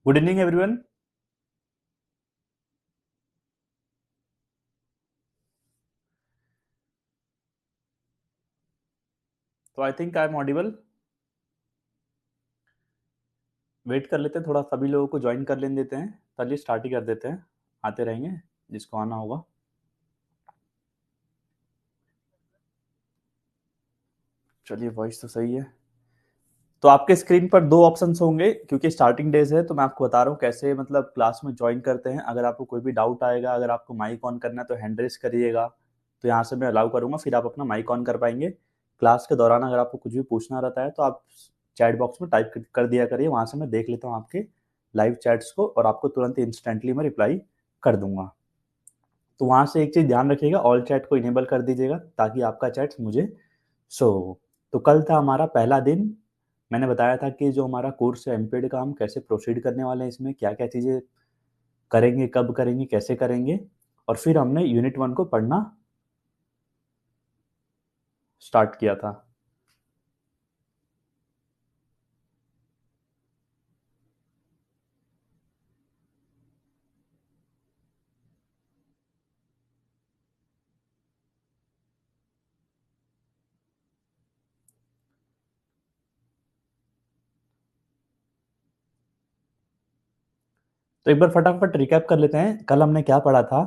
Good evening, everyone. So I think I'm audible. Wait कर लेते हैं थोड़ा, सभी लोगों को ज्वाइन कर लेने देते हैं। चलिए स्टार्ट ही कर देते हैं, आते रहेंगे जिसको आना होगा। चलिए, वॉइस तो सही है। तो आपके स्क्रीन पर दो ऑप्शंस होंगे, क्योंकि स्टार्टिंग डेज है तो मैं आपको बता रहा हूँ कैसे मतलब क्लास में ज्वाइन करते हैं। अगर आपको कोई भी डाउट आएगा, अगर आपको माइक ऑन करना है तो हैंड रेस करिएगा, तो यहाँ से मैं अलाउ करूँगा, फिर आप अपना माइक ऑन कर पाएंगे। क्लास के दौरान अगर आपको कुछ भी पूछना रहता है तो आप चैट बॉक्स में टाइप कर दिया करिए, वहाँ से मैं देख लेता हूँ आपके लाइव चैट्स को और आपको तुरंत इंस्टेंटली मैं रिप्लाई कर दूंगा। तो वहाँ से एक चीज़ ध्यान रखिएगा, ऑल चैट को इनेबल कर दीजिएगा ताकि आपका चैट मुझे शो हो। तो कल था हमारा पहला दिन। मैंने बताया था कि जो हमारा कोर्स है एमपेड का, हम कैसे प्रोसीड करने वाले हैं, इसमें क्या क्या चीज़ें करेंगे, कब करेंगे, कैसे करेंगे। और फिर हमने यूनिट 1 को पढ़ना स्टार्ट किया था। तो एक बार फटाफट रिकैप कर लेते हैं, कल हमने क्या पढ़ा था।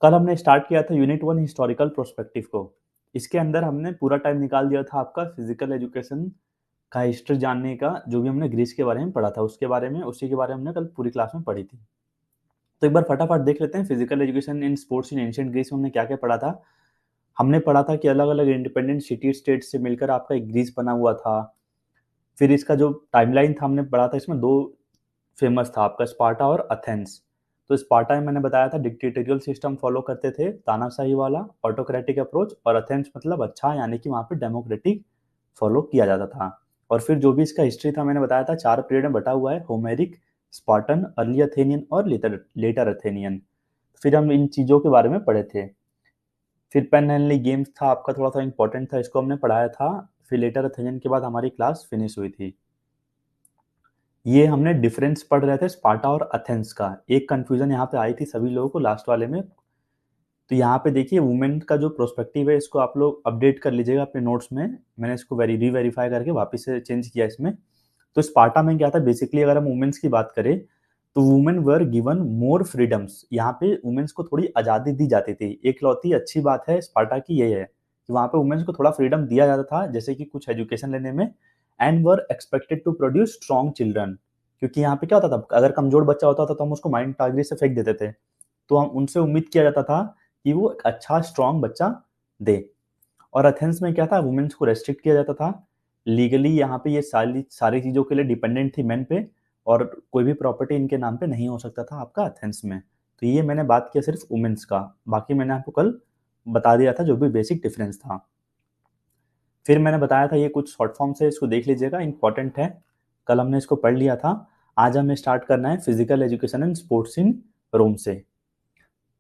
कल हमने स्टार्ट किया था यूनिट 1 हिस्टोरिकल प्रोस्पेक्टिव को। इसके अंदर हमने पूरा टाइम निकाल दिया था आपका फिजिकल एजुकेशन का हिस्ट्री जानने का। जो भी हमने ग्रीस के बारे में पढ़ा था उसके बारे में, उसी के बारे में हमने कल पूरी क्लास में पढ़ी थी। तो एक बार फटाफट देख लेते हैं physical education in sports in ancient Greece में हमने क्या क्या पढ़ा था। हमने पढ़ा था कि अलग अलग इंडिपेंडेंट सिटी स्टेट से मिलकर आपका एक ग्रीस बना हुआ था। फिर इसका जो टाइमलाइन था हमने पढ़ा था, इसमें दो फेमस था आपका, स्पार्टा और अथेंस। तो स्पार्टा में मैंने बताया था डिक्टेटोरियल सिस्टम फॉलो करते थे, तानाशाही वाला ऑटोक्रेटिक अप्रोच, और अथेंस मतलब अच्छा, यानी कि वहाँ पे डेमोक्रेटिक फॉलो किया जाता था। और फिर जो भी इसका हिस्ट्री था मैंने बताया था 4 पीरियड में बटा हुआ है, होमेरिक, स्पार्टन, अर्ली अथेनियन और लेटर अथेनियन। फिर हम इन चीज़ों के बारे में पढ़े थे। फिर पेन हेनली गेम्स था आपका, थोड़ा सा इंपॉर्टेंट था, इसको हमने पढ़ाया था। फिर लेटर अथेनियन के बाद हमारी क्लास फिनिश हुई थी। ये हमने डिफरेंस पढ़ रहे थे स्पार्टा और अथेंस का। एक कंफ्यूजन यहाँ पे आई थी सभी लोगों को लास्ट वाले में। तो यहाँ पे देखिए वुमेन का जो प्रोस्पेक्टिव है इसको आप लोग अपडेट कर लीजिएगा अपने नोट्स में। मैंने इसको रीवेरीफाई करके वापस से चेंज किया इसमें। तो स्पार्टा में क्या था बेसिकली, अगर हम वुमेन्स की बात करें तो women were given more freedoms. यहाँ पे वुमेन्स को थोड़ी आज़ादी दी जाती थी। एक लौती अच्छी बात है स्पार्टा की ये है कि वहाँ पे वुमेन्स को थोड़ा फ्रीडम दिया जाता था, जैसे कि कुछ एजुकेशन लेने में। And were expected to produce strong children, क्योंकि यहाँ पे क्या होता था, अगर कमजोर बच्चा होता था तो हम उसको माइंड टारगेट से फेंक देते थे। तो हम उनसे उम्मीद किया जाता था कि वो एक अच्छा स्ट्रॉन्ग बच्चा दे। और एथेंस में क्या था, वुमेन्स को रेस्ट्रिक्ट किया जाता था लीगली। यहाँ पे ये सारी सारी चीज़ों के लिए डिपेंडेंट थी मेन पे, और कोई भी प्रॉपर्टी इनके नाम पे नहीं हो सकता था आपका एथेंस में। तो ये मैंने बात किया सिर्फ वुमेन्स का, बाकी मैंने आपको कल बता दिया था जो भी बेसिक डिफरेंस था। फिर मैंने बताया था ये कुछ शॉर्ट फॉर्म से, इसको देख लीजिएगा, इंपॉर्टेंट है। कल हमने इसको पढ़ लिया था। आज हमें स्टार्ट करना है physical education and sports in Rome से।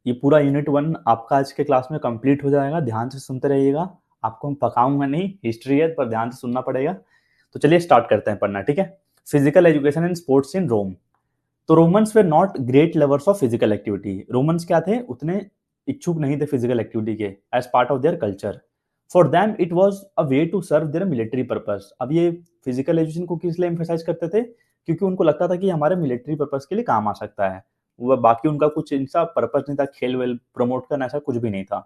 ये पूरा यूनिट 1 आपका आज के क्लास में कंप्लीट हो जाएगा, ध्यान से सुनते रहिएगा। आपको हम पकाऊंगा नहीं, हिस्ट्री है पर ध्यान से सुनना पड़ेगा। तो चलिए स्टार्ट करते हैं पढ़ना, ठीक है। Physical education and sports in Rome. तो Romans were not great lovers of physical activity. Romans क्या थे, उतने इच्छुक नहीं थे फिजिकल एक्टिविटी के as part of their culture. For them it was a way to serve their military purpose. अब ये फिजिकल एजुकेशन को किस लिए एम्फेसाइज करते थे, क्योंकि उनको लगता था कि हमारे मिलिट्री पर्पज के लिए काम आ सकता है। वह बाकी उनका कुछ इनसा पर्पज नहीं था, खेल वेल प्रमोट करना ऐसा कुछ भी नहीं था।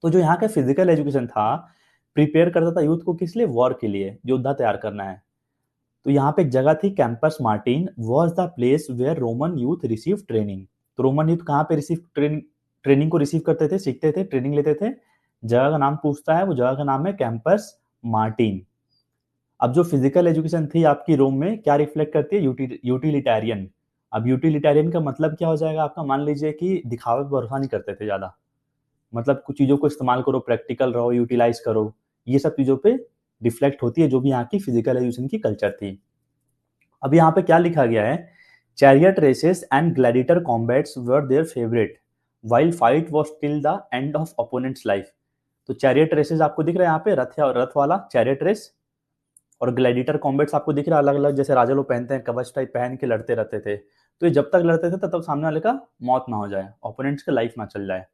तो जो यहाँ का फिजिकल एजुकेशन था, प्रिपेयर करता था यूथ को किस लिए, वॉर के लिए, योद्धा तैयार करना है। तो यहाँ पे एक जगह थी campus Martin was the place where Roman youth receive training. तो रोमन यूथ कहाँ पे रिसीव ट्रेनिंग को रिसीव करते थे, सीखते थे, ट्रेनिंग लेते थे। जगह का नाम पूछता है, वो जगह का नाम है कैंपस मार्टिन। अब जो फिजिकल एजुकेशन थी आपकी रोम में, क्या रिफ्लेक्ट करती है, यूटिलिटेरियन। अब यूटिलिटेरियन का मतलब क्या हो जाएगा आपका, मान लीजिए कि दिखावे पर भरोसा नहीं करते थे ज्यादा। मतलब कुछ चीजों को इस्तेमाल करो, प्रैक्टिकल रहो, यूटिलाइज करो। ये सब चीजों पे रिफ्लेक्ट होती है जो भी यहाँ की फिजिकल एजुकेशन की कल्चर थी। अब यहाँ पे क्या लिखा गया है, chariot races and gladiator combats were their favourite while fight was till the end of opponents life. तो चैरियट रेसेस आपको दिख रहा है यहाँ पे, रथ या रथ वाला चैरियट रेस, और ग्लैडिएटर कॉम्बैट्स आपको दिख रहा है अलग-अलग, जैसे राजा लोग पहनते हैं, कवच टाइप पहन के लड़ते रहते थे। तो ये जब तक लड़ते थे तब तक सामने वाले का मौत ना हो जाए, ओपोनेंट्स का लाइफ ना चल जाए।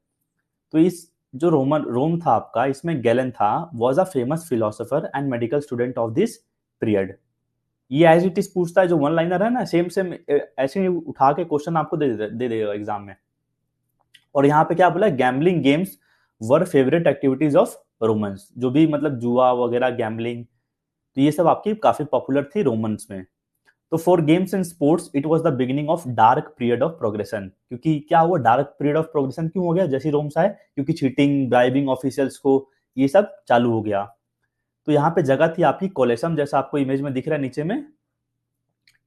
तो इस जो रोम था आपका, इसमें गैलन था, was a famous philosopher and medical student of this period. ये एज़ इट इज़ पूछता है, जो वन लाइनर है ना, सेम सेम ऐसे ही उठा के क्वेश्चन आपको दे देगा एग्जाम में। और यहाँ पे क्या बोला है, gambling games were favourite activities of Romans. जो भी मतलब जुआ वगैरह, गैम्बलिंग, तो ये सब आपकी काफी पॉपुलर थी रोमन्स में। तो for games and sports it was the beginning of dark period of progression. क्योंकि क्या हुआ, डार्क पीरियड ऑफ प्रोग्रेशन क्यों हो गया जैसे रोम्स आए? क्योंकि चीटिंग, ब्राइबिंग ऑफिशियल्स को, ये सब चालू हो गया। तो यहाँ पे जगह थी आपकी कोलेसम, जैसा आपको इमेज में दिख रहा है नीचे में,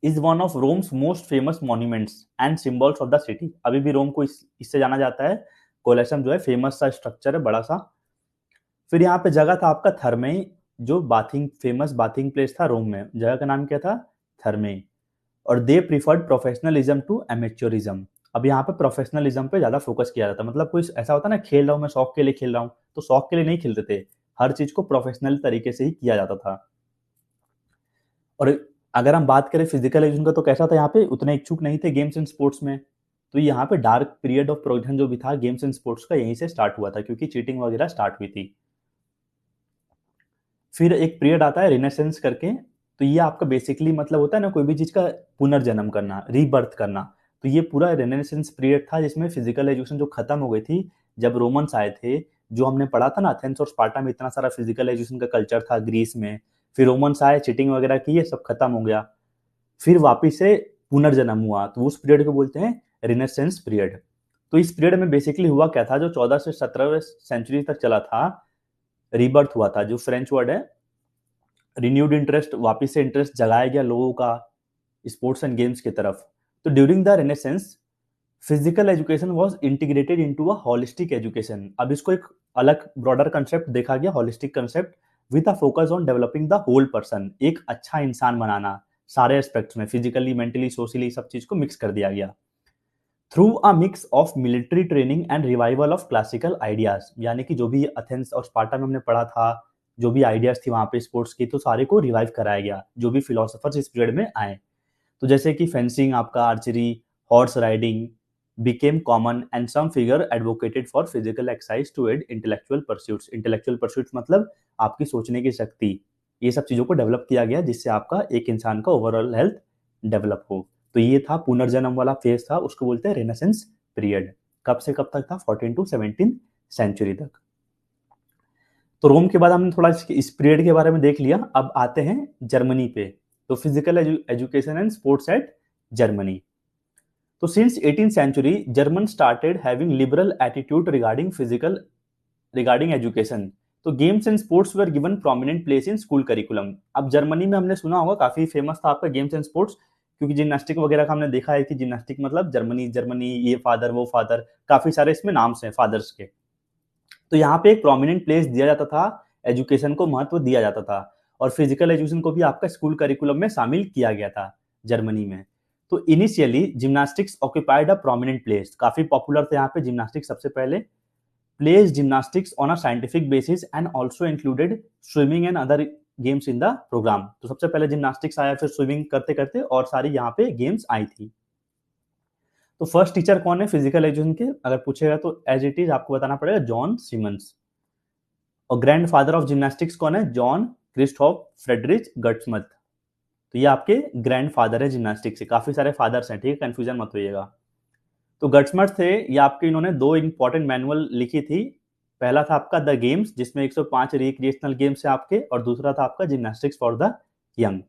is one of roams most famous monuments and symbols of the city. अभी भी रोम को इससे जाना जाता है। कोलेसम जो है फेमस सा स्ट्रक्चर है, बड़ा सा। फिर यहाँ पे जगह था आपका थर्मेई, जो बाथिंग, फेमस बाथिंग प्लेस था रोम में। जगह का नाम क्या था? थर्मेई। और दे प्रीफर्ड प्रोफेशनलिज्म टू एमेच्योरिज्म। अब यहाँ पे प्रोफेशनलिज्म पे ज्यादा फोकस किया जाता है। मतलब कोई ऐसा होता है ना, खेल रहा हूँ मैं, शौक के लिए खेल रहा हूँ, तो शौक के लिए नहीं खेलते थे, हर चीज को प्रोफेशनल तरीके से ही किया जाता था। और अगर हम बात करें फिजिकल एजुकेशन का, तो कैसा था, यहाँ पे उतने इच्छुक नहीं थे गेम्स एंड स्पोर्ट्स में। तो यहाँ पे डार्क पीरियड ऑफ प्रोग्रेशन जो भी था गेम्स एंड स्पोर्ट्स का, यहीं से स्टार्ट हुआ था, क्योंकि चीटिंग वगैरह स्टार्ट हुई थी। फिर एक पीरियड आता है रिनेसेंस करके। तो ये आपका बेसिकली मतलब होता है ना, कोई भी चीज का पुनर्जन्म करना, रीबर्थ करना। तो ये पूरा रिनेसेंस पीरियड था, जिसमें फिजिकल एजुकेशन जो खत्म हो गई थी जब रोमन्स आए थे। जो हमने पढ़ा था ना, एथेंस और स्पार्टा में इतना सारा फिजिकल एजुकेशन का कल्चर था ग्रीस में, फिर रोमन्स आए, चीटिंग वगैरह की, ये सब खत्म हो गया। फिर वापिस से पुनर्जन्म हुआ, तो उस पीरियड को बोलते हैं रिनेसेंस पीरियड। तो इस पीरियड में बेसिकली हुआ क्या था, जो 14 से 17वीं सेंचुरी तक चला था, रीबर्थ हुआ था, जो फ्रेंच वर्ड है, रिन्यूड इंटरेस्ट, वापिस से इंटरेस्ट जगाया गया लोगों का स्पोर्ट्स एंड गेम्स की तरफ। तो during the renaissance physical education was integrated into a holistic education. अब इसको एक अलग ब्रॉडर कंसेप्ट देखा गया, holistic concept, with a focus on developing the whole person. एक अच्छा इंसान बनाना, सारे एस्पेक्ट्स में, फिजिकली, मेंटली, सोशली, सब चीज को मिक्स कर दिया गया through a mix of military training and revival of classical ideas. यानी कि जो भी एथेंस और स्पार्टा में हमने पढ़ा था, जो भी आइडियाज थी वहां पे स्पोर्ट्स की, तो सारे को रिवाइव कराया गया, जो भी फिलोसफर्स इस पीरियड में आए। तो जैसे कि फेंसिंग, आपका archery, horse riding became common and some figure advocated for physical exercise to aid intellectual pursuits। intellectual pursuits मतलब आपकी सोचने की शक्ति, ये सब चीजों को डेवलप किया गया जिससे आपका एक इंसान का ओवरऑल हेल्थ डेवलप हो। तो ये था पुनर्जन्म वाला फेज था, उसको बोलते हैं रेनेसेंस पीरियड। कब से कब तक था? 14 टू 17 सेंचुरी तक। तो रोम के बाद हमने थोड़ा इस पीरियड के बारे में देख लिया। अब आते हैं जर्मनी पे। तो physical education and sports at Germany. तो since 18th century German started having liberal attitude regarding education। तो games and sports were given prominent place in school curriculum. अब जर्मनी में हमने सुना होगा, काफी फेमस था आपका गेम्स एंड स्पोर्ट्स, क्योंकि जिम्नास्टिक वगैरह का हमने देखा है कि जिम्नास्टिक मतलब जर्मनी जर्मनी, ये फादर वो फादर, काफी सारे इसमें नाम्स हैं फादर्स के। तो यहाँ पे एक प्रोमिनेंट प्लेस दिया जाता था, एजुकेशन को महत्व दिया जाता था, और फिजिकल एजुकेशन को भी आपका स्कूल करिकुलम में शामिल किया गया था जर्मनी में। तो initially gymnastics occupied a prominent place, काफी पॉपुलर थे यहाँ पे जिम्नास्टिक्स सबसे पहले। Place gymnastics on a scientific basis and also included swimming and other games in the programme. तो सबसे पहले जिम्नास्टिक्स आया, फिर स्विमिंग करते करते और सारी यहाँ पे गेम्स आई थी। तो फर्स्ट टीचर कौन है फिजिकल एजुकेशन के, अगर पूछेगा तो एज इट इज आपको बताना पड़ेगा जॉन सिमंस। और ग्रैंड फादर ऑफ जिम्नास्टिक्स कौन है? John Christoph Friedrich GutsMuths. तो ये आपके ग्रैंड फादर है जिम्नास्टिक्स से। काफी सारे फादर्स हैं, ठीक है, कंफ्यूजन मत होइएगा। तो गट्समथ थे ये आपके, इन्होंने दो इंपॉर्टेंट मैनुअल लिखी थी। पहला था आपका द गेम्स, जिसमें 105 रिक्रिएशनल गेम्स है आपके, और दूसरा था आपका जिम्नास्टिक्स फॉर द यंग।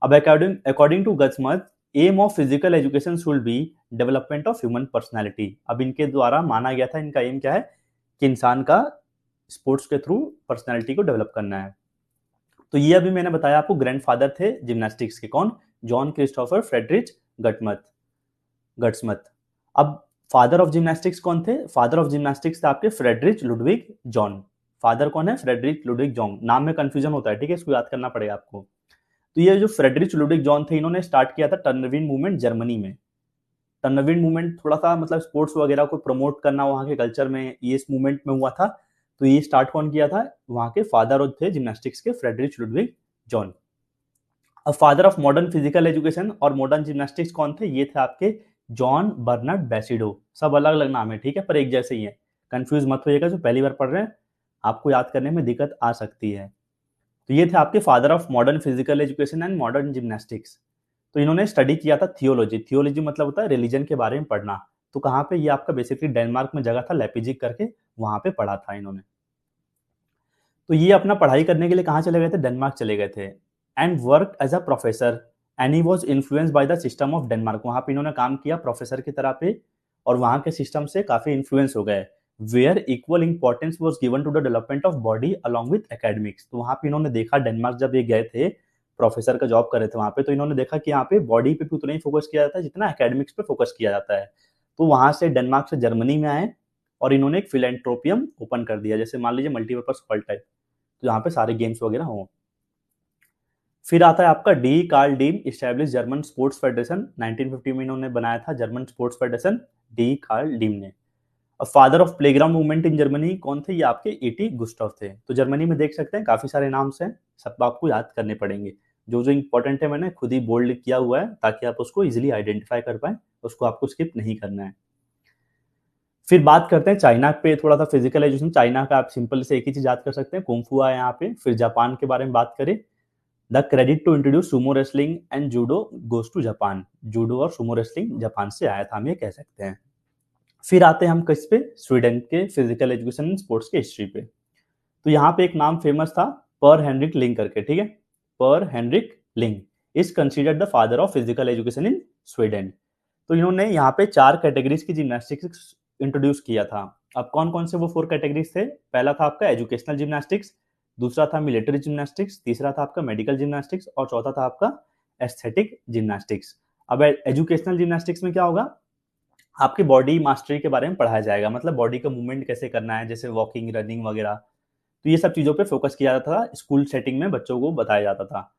अब according to GutsMuths, aim of physical education should be development of human personality. अब इनके द्वारा माना गया था, इनका एम क्या है कि इंसान का स्पोर्ट्स के थ्रू पर्सनैलिटी को डेवलप करना है। तो ये अभी मैंने बताया आपको, ग्रैंडफादर थे जिम्नास्टिक्स के, कौन? John Christopher Friedrich GutsMuths. अब फादर ऑफ जिम्नास्टिक्स कौन थे? फादर ऑफ जिम्नास्टिक्स थे आपके फ्रेडरिच लुडविग जॉन। फादर कौन है? Friedrich Ludwig John. नाम में कंफ्यूजन होता है, ठीक है, इसको याद करना पड़ेगा आपको। तो ये जो फ्रेडरिच लुडविग जॉन थे, इन्होंने स्टार्ट किया था टर्नरविन मूवमेंट जर्मनी में। टर्नरविन मूवमेंट थोड़ा सा मतलब स्पोर्ट्स वगैरह को प्रमोट करना वहाँ के कल्चर में, ये इस मूवमेंट में हुआ था। तो ये स्टार्ट कौन किया था? वहाँ के फादर थे जिम्नास्टिक्स के, फ्रेडरिच लुडविग जॉन। अब father of modern physical education और मॉडर्न जिम्नास्टिक्स कौन थे? ये थे आपके जॉन बर्नर्ड बैसिडो। सब अलग अलग नाम है, ठीक है, पर एक जैसे ही है। कंफ्यूज मत होइएगा, जो पहली बार पढ़ रहे हैं आपको याद करने में दिक्कत आ सकती है। तो ये थे आपके father of modern physical education and modern gymnastics. तो इन्होंने स्टडी किया था थियोलॉजी। थियोलॉजी मतलब होता है रिलीजन के बारे में पढ़ना। तो कहाँ पे? ये आपका बेसिकली डेनमार्क में जगह था लेपिजिक करके, वहां पे पढ़ा था इन्होंने। तो ये अपना पढ़ाई करने के लिए कहाँ चले गए थे? डेनमार्क चले गए थे। And work as a professor and he was influence by the system of Denmark. वहां पे इन्होंने काम किया प्रोफेसर की तरह पे, और वहां के सिस्टम से काफी इन्फ्लुएंस हो गए। Where equal importance was given to the development of body along with academics. तो वहां पे इन्होंने देखा, डेनमार्क जब ये गए थे, प्रोफेसर का जॉब कर रहे थे वहां पे, तो इन्होंने देखा कि यहाँ पे बॉडी पे भी उतना ही फोकस किया जाता है जितना एकेडमिक्स पे फोकस किया जाता है। तो वहां से डेनमार्क से जर्मनी में आए और इन्होंने एक फिलेंट्रोपियम ओपन कर दिया, जैसे मान लीजिए मल्टीपर्पज हॉल टाइप, तो यहाँ पे सारे गेम्स वगैरह हों। फिर आता है आपका D Carl Diem establish German sports federation. 1950 में इन्होंने बनाया था German sports federation, D Carl Diem ने। अब father of playground movement in Germany कौन थे? ये आपके ईटी गुस्टाव थे। तो जर्मनी में देख सकते हैं काफी सारे नाम्स हैं, सब आपको याद करने पड़ेंगे। जो जो इंपॉर्टेंट है मैंने खुद ही बोल्ड किया हुआ है ताकि आप उसको इजिली आइडेंटिफाई कर पाए, उसको आपको स्किप नहीं करना है। फिर बात करते हैं चाइना पे, थोड़ा सा फिजिकल एजुकेशन। चाइना का आप सिंपल से एक ही चीज याद कर सकते हैं, कुंफू है यहाँ पे। फिर जापान के बारे में बात करें, the credit to introduce sumo wrestling and judo goes to Japan. Judo और सुमो रेसलिंग जापान से आया था, हम ये कह सकते हैं। फिर आते हैं हम किस पे? स्वीडन के फिजिकल एजुकेशन एंड स्पोर्ट्स के हिस्ट्री पे। तो यहाँ पे एक नाम फेमस था, पर हेनरिक लिंग करके, ठीक है। पर हेनरिक लिंग is considered the father of physical education in Sweden. तो इन्होंने यहाँ पे 4 कैटेगरीज की जिम्नास्टिक्स इंट्रोड्यूस किया था। अब कौन कौन से वो 4 कैटेगरीज थे? पहला था आपका एजुकेशनल जिम्नास्टिक्स, दूसरा था मिलिट्री जिम्नास्टिक्स, तीसरा था आपका मेडिकल जिम्नास्टिक्स, और चौथा था आपका एस्थेटिक जिम्नास्टिक्स। अब एजुकेशनल जिम्नास्टिक्स में क्या होगा? आपकी बॉडी मास्टरी के बारे में पढ़ाया जाएगा, मतलब बॉडी का मूवमेंट कैसे करना है, जैसे वॉकिंग, रनिंग वगैरह। तो ये सब चीजों पे फोकस किया जाता था, स्कूल सेटिंग में बच्चों को बताया जाता था।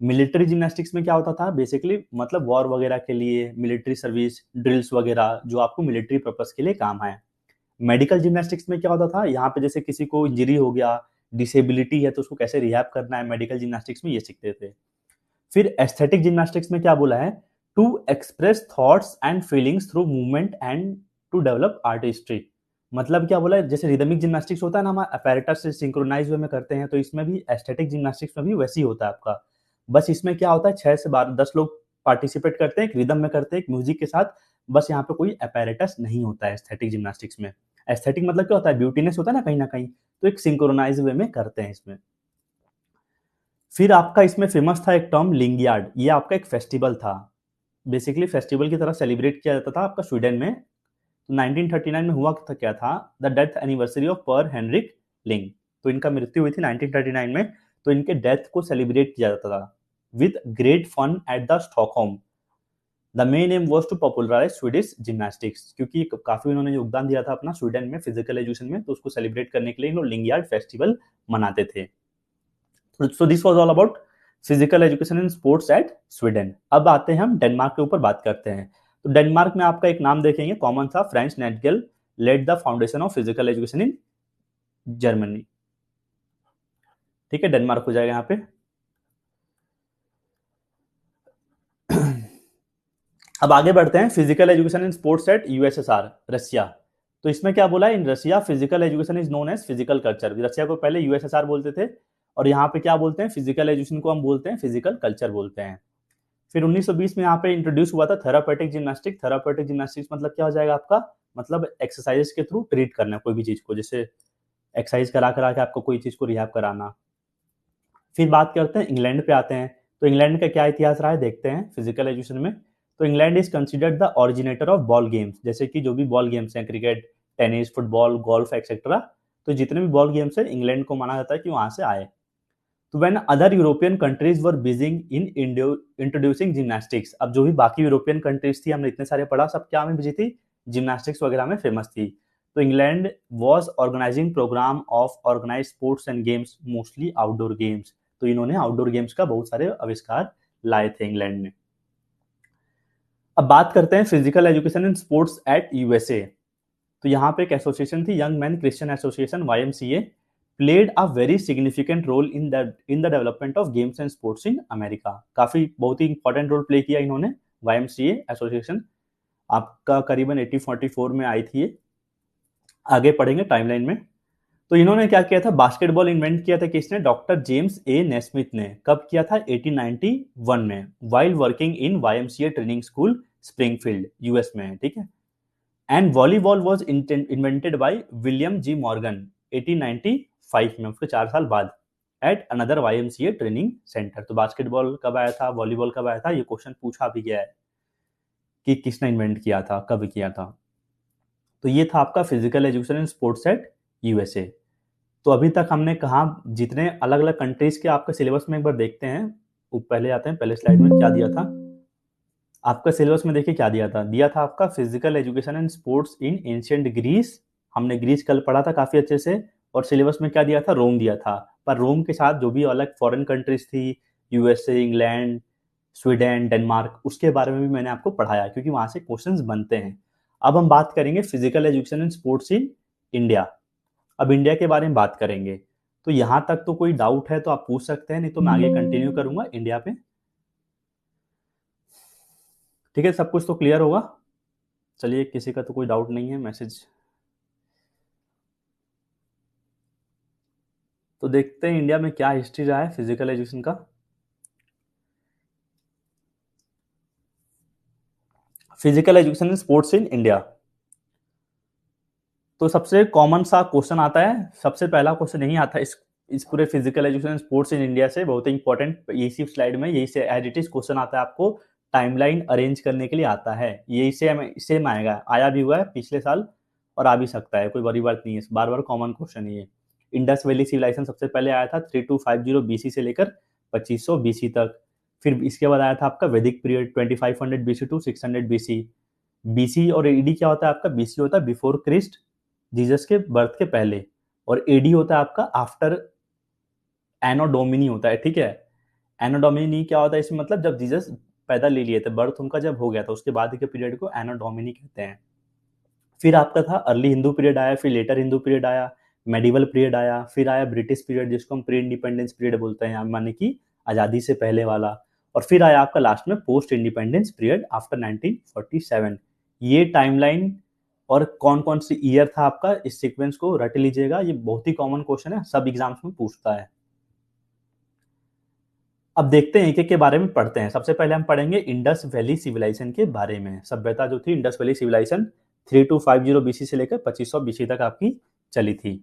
मिलिट्री जिम्नास्टिक्स में क्या होता था? बेसिकली मतलब वॉर वगैरह के लिए, मिलिट्री सर्विस, ड्रिल्स वगैरह, जो आपको मिलिट्री पर्पस के लिए काम आए। मेडिकल जिम्नास्टिक्स में क्या होता था? यहाँ पे जैसे किसी को इंजरी हो गया, डिसेबिलिटी है, तो उसको कैसे रिहैब करना है, मेडिकल जिम्नास्टिक्स में ये सीखते थे। फिर एस्थेटिक जिम्नास्टिक्स में क्या बोला है? To express thoughts and feelings through movement and to develop artistry. मतलब क्या बोला है? जैसे रिदमिक जिम्नास्टिक्स होता है ना, हम अपैरेटस से सिंक्रोनाइज वे में करते हैं, तो इसमें भी एस्थेटिक जिम्नास्टिक्स में भी वैसे ही होता है आपका। बस इसमें क्या होता है, 6 से 12 10 लोग पार्टिसिपेट करते हैं, एक रिदम में करते हैं, एक म्यूजिक के साथ। बस यहाँ पे कोई अपैरेटस नहीं होता है एस्थेटिक जिम्नास्टिक्स में। एस्थेटिक मतलब क्या होता है? ब्यूटीनेस होता है ना कहीं ना कहीं, तो एक सिंक्रोनाइज वे में करते हैं इसमें। फिर आपका इसमें फेमस था एक टर्म लिंगियार्ड। ये आपका एक फेस्टिवल था, बेसिकली फेस्टिवल की तरह सेलिब्रेट किया जाता था आपका स्वीडन में। तो 1939 में हुआ था, क्या था? द डेथ एनिवर्सरी ऑफ पर हेनरिक लिंग। तो इनका मृत्यु हुई थी 1939 में, तो इनके डेथ को सेलिब्रेट किया जाता था with great fun at the Stockholm. The main aim was to popularise Swedish gymnastics, क्योंकि काफी उन्होंने योगदान दिया था अपना स्वीडन में फिजिकल एजुकेशन में, तो उसको सेलिब्रेट करने के लिए लोग लिंगियार्ड फेस्टिवल मनाते थे। So this was all about physical education and sports at Sweden. अब आते हैं हम डेनमार्क के ऊपर बात करते हैं। तो डेनमार्क में आपका एक नाम देखेंगे कॉमन था, French Nightingale led the foundation of physical education in Germany. ठीक है, डेनमार्क हो जाएगा यहाँ पे। अब आगे बढ़ते हैं, physical education in sports at USSR, Russia. तो इसमें क्या बोला है? In Russia physical education is known as physical culture. Russia को पहले यूएसएसआर बोलते थे, और यहाँ पे क्या बोलते हैं? फिजिकल एजुकेशन को हम बोलते हैं फिजिकल कल्चर बोलते हैं। फिर 1920 में यहाँ पे इंट्रोड्यूस हुआ था थेरापेटिक जिम्नास्टिक। थेरापेटिक जिम्नास्टिक्स मतलब क्या हो जाएगा आपका? मतलब एक्सरसाइज के थ्रू ट्रीट करना कोई भी चीज को, जैसे एक्सरसाइज करा करा के आपको कोई चीज को रिहैब कराना। फिर बात करते हैं इंग्लैंड पे आते हैं। तो इंग्लैंड का क्या इतिहास रहा है देखते हैं फिजिकल एजुकेशन में। तो England is considered the originator of ball games, जैसे कि जो भी बॉल गेम्स हैं, cricket, tennis, football, golf etcetera, तो जितने भी बॉल गेम्स हैं इंग्लैंड को माना जाता है कि वहां से आए। तो when other European countries were busy in introducing gymnastics, अब जो भी बाकी यूरोपियन कंट्रीज थी, हमने इतने सारे पढ़ा, सब क्या में बिजी थी? जिम्नास्टिक्स वगैरह में फेमस थी। तो England was organising programme of organise sports and games, mostly outdoor games. तो इन्होंने आउटडोर गेम्स का बहुत सारे आविष्कार लाए थे इंग्लैंड ने। अब बात करते हैं physical education and sports at USA. तो यहाँ पे एक एसोसिएशन थी, young man Christian association, YMCA, played a very significant role in the development of games and sports in America. काफी बहुत ही इंपॉर्टेंट रोल प्ले किया इन्होंने। YMCA एसोसिएशन आपका करीबन 1844 में आई थी ये। आगे पढ़ेंगे टाइमलाइन में। तो इन्होंने क्या किया था, बास्केटबॉल इन्वेंट किया था किसने, डॉक्टर जेम्स ए नेस्मिथ ने। कब किया था, 1891 में, while working in YMCA training school Springfield US में, ठीक है। And volleyball was invented by William ji Morgan 1895 में, उसके 4 साल बाद, at another YMCA training centre. तो बास्केटबॉल कब आया था, वॉलीबॉल कब आया था, ये क्वेश्चन पूछा भी गया है कि किसने इन्वेंट किया था, कब किया था। तो ये था आपका physical education and sports at USA. तो अभी तक हमने कहा जितने अलग अलग कंट्रीज के आपके सिलेबस में एक बार देखते हैं। पहले आते हैं, पहले स्लाइड में क्या दिया था आपका सिलेबस में, देखिए क्या दिया था आपका physical education and sports in ancient Greece. हमने ग्रीस कल पढ़ा था काफी अच्छे से। और सिलेबस में क्या दिया था, रोम दिया था। पर रोम के साथ जो भी अलग फॉरेन कंट्रीज थी, यूएसए, इंग्लैंड, स्वीडन, डेनमार्क, उसके बारे में भी मैंने आपको पढ़ाया, क्योंकि वहां से क्वेश्चंस बनते हैं। अब हम बात करेंगे physical education and sports in India. अब इंडिया के बारे में बात करेंगे। तो यहां तक तो कोई डाउट है तो आप पूछ सकते हैं, नहीं तो मैं आगे कंटिन्यू करूंगा इंडिया पे। ठीक है, सब कुछ तो क्लियर होगा। चलिए, किसी का तो कोई डाउट नहीं है, मैसेज तो देखते हैं इंडिया में क्या हिस्ट्री रहा है फिजिकल एजुकेशन का। Physical education and sports in India. तो सबसे कॉमन सा क्वेश्चन आता है, सबसे पहला क्वेश्चन यही आता है इस पूरे physical education sports in India से, बहुत ही इंपॉर्टेंट। इसी स्लाइड में यही से एज इट इज क्वेश्चन आता है, आपको टाइमलाइन अरेंज करने के लिए आता है। यही सेम आएगा, आया भी हुआ है पिछले साल और आ भी सकता है, कोई बड़ी बात नहीं है, बार बार कॉमन क्वेश्चन है ये। इंडस वैली सिविलाइजेशन सबसे पहले आया था 3250 BC से लेकर 2500 BC तक। फिर इसके बाद आया था आपका Vedic period 2500 BC to 600 BC। BC और एडी क्या होता है आपका, बीसी होता है बिफोर क्रिस्ट, जीसस के बर्थ के पहले, और एडी होता है आपका आफ्टर एनो डोमिनी होता है, ठीक है। एनो डोमिनी क्या होता है इसमें, मतलब जब जीसस पैदा ले लिए थे, बर्थ उनका जब हो गया था, उसके बाद के पीरियड को एनो डोमिनी कहते हैं। फिर आपका था अर्ली हिंदू पीरियड आया, फिर लेटर हिंदू पीरियड आया, मेडिवल पीरियड आया, फिर आया ब्रिटिश पीरियड जिसको हम प्री इंडिपेंडेंस पीरियड बोलते हैं, माने कि आजादी से पहले वाला। और फिर आया आपका लास्ट में पोस्ट इंडिपेंडेंस पीरियड आफ्टर 1947। ये टाइमलाइन और कौन कौन सी ईयर था आपका, इस सीक्वेंस को रट लीजिएगा, ये बहुत ही कॉमन क्वेश्चन है, सब एग्जाम्स में पूछता है। अब देखते हैं एक एक के बारे में पढ़ते हैं। सबसे पहले हम पढ़ेंगे इंडस वैली सिविलाइजेशन के बारे में। सभ्यता जो थी इंडस वैली सिविलाइजेशन 3250 BC से लेकर 2500 BC तक आपकी चली थी।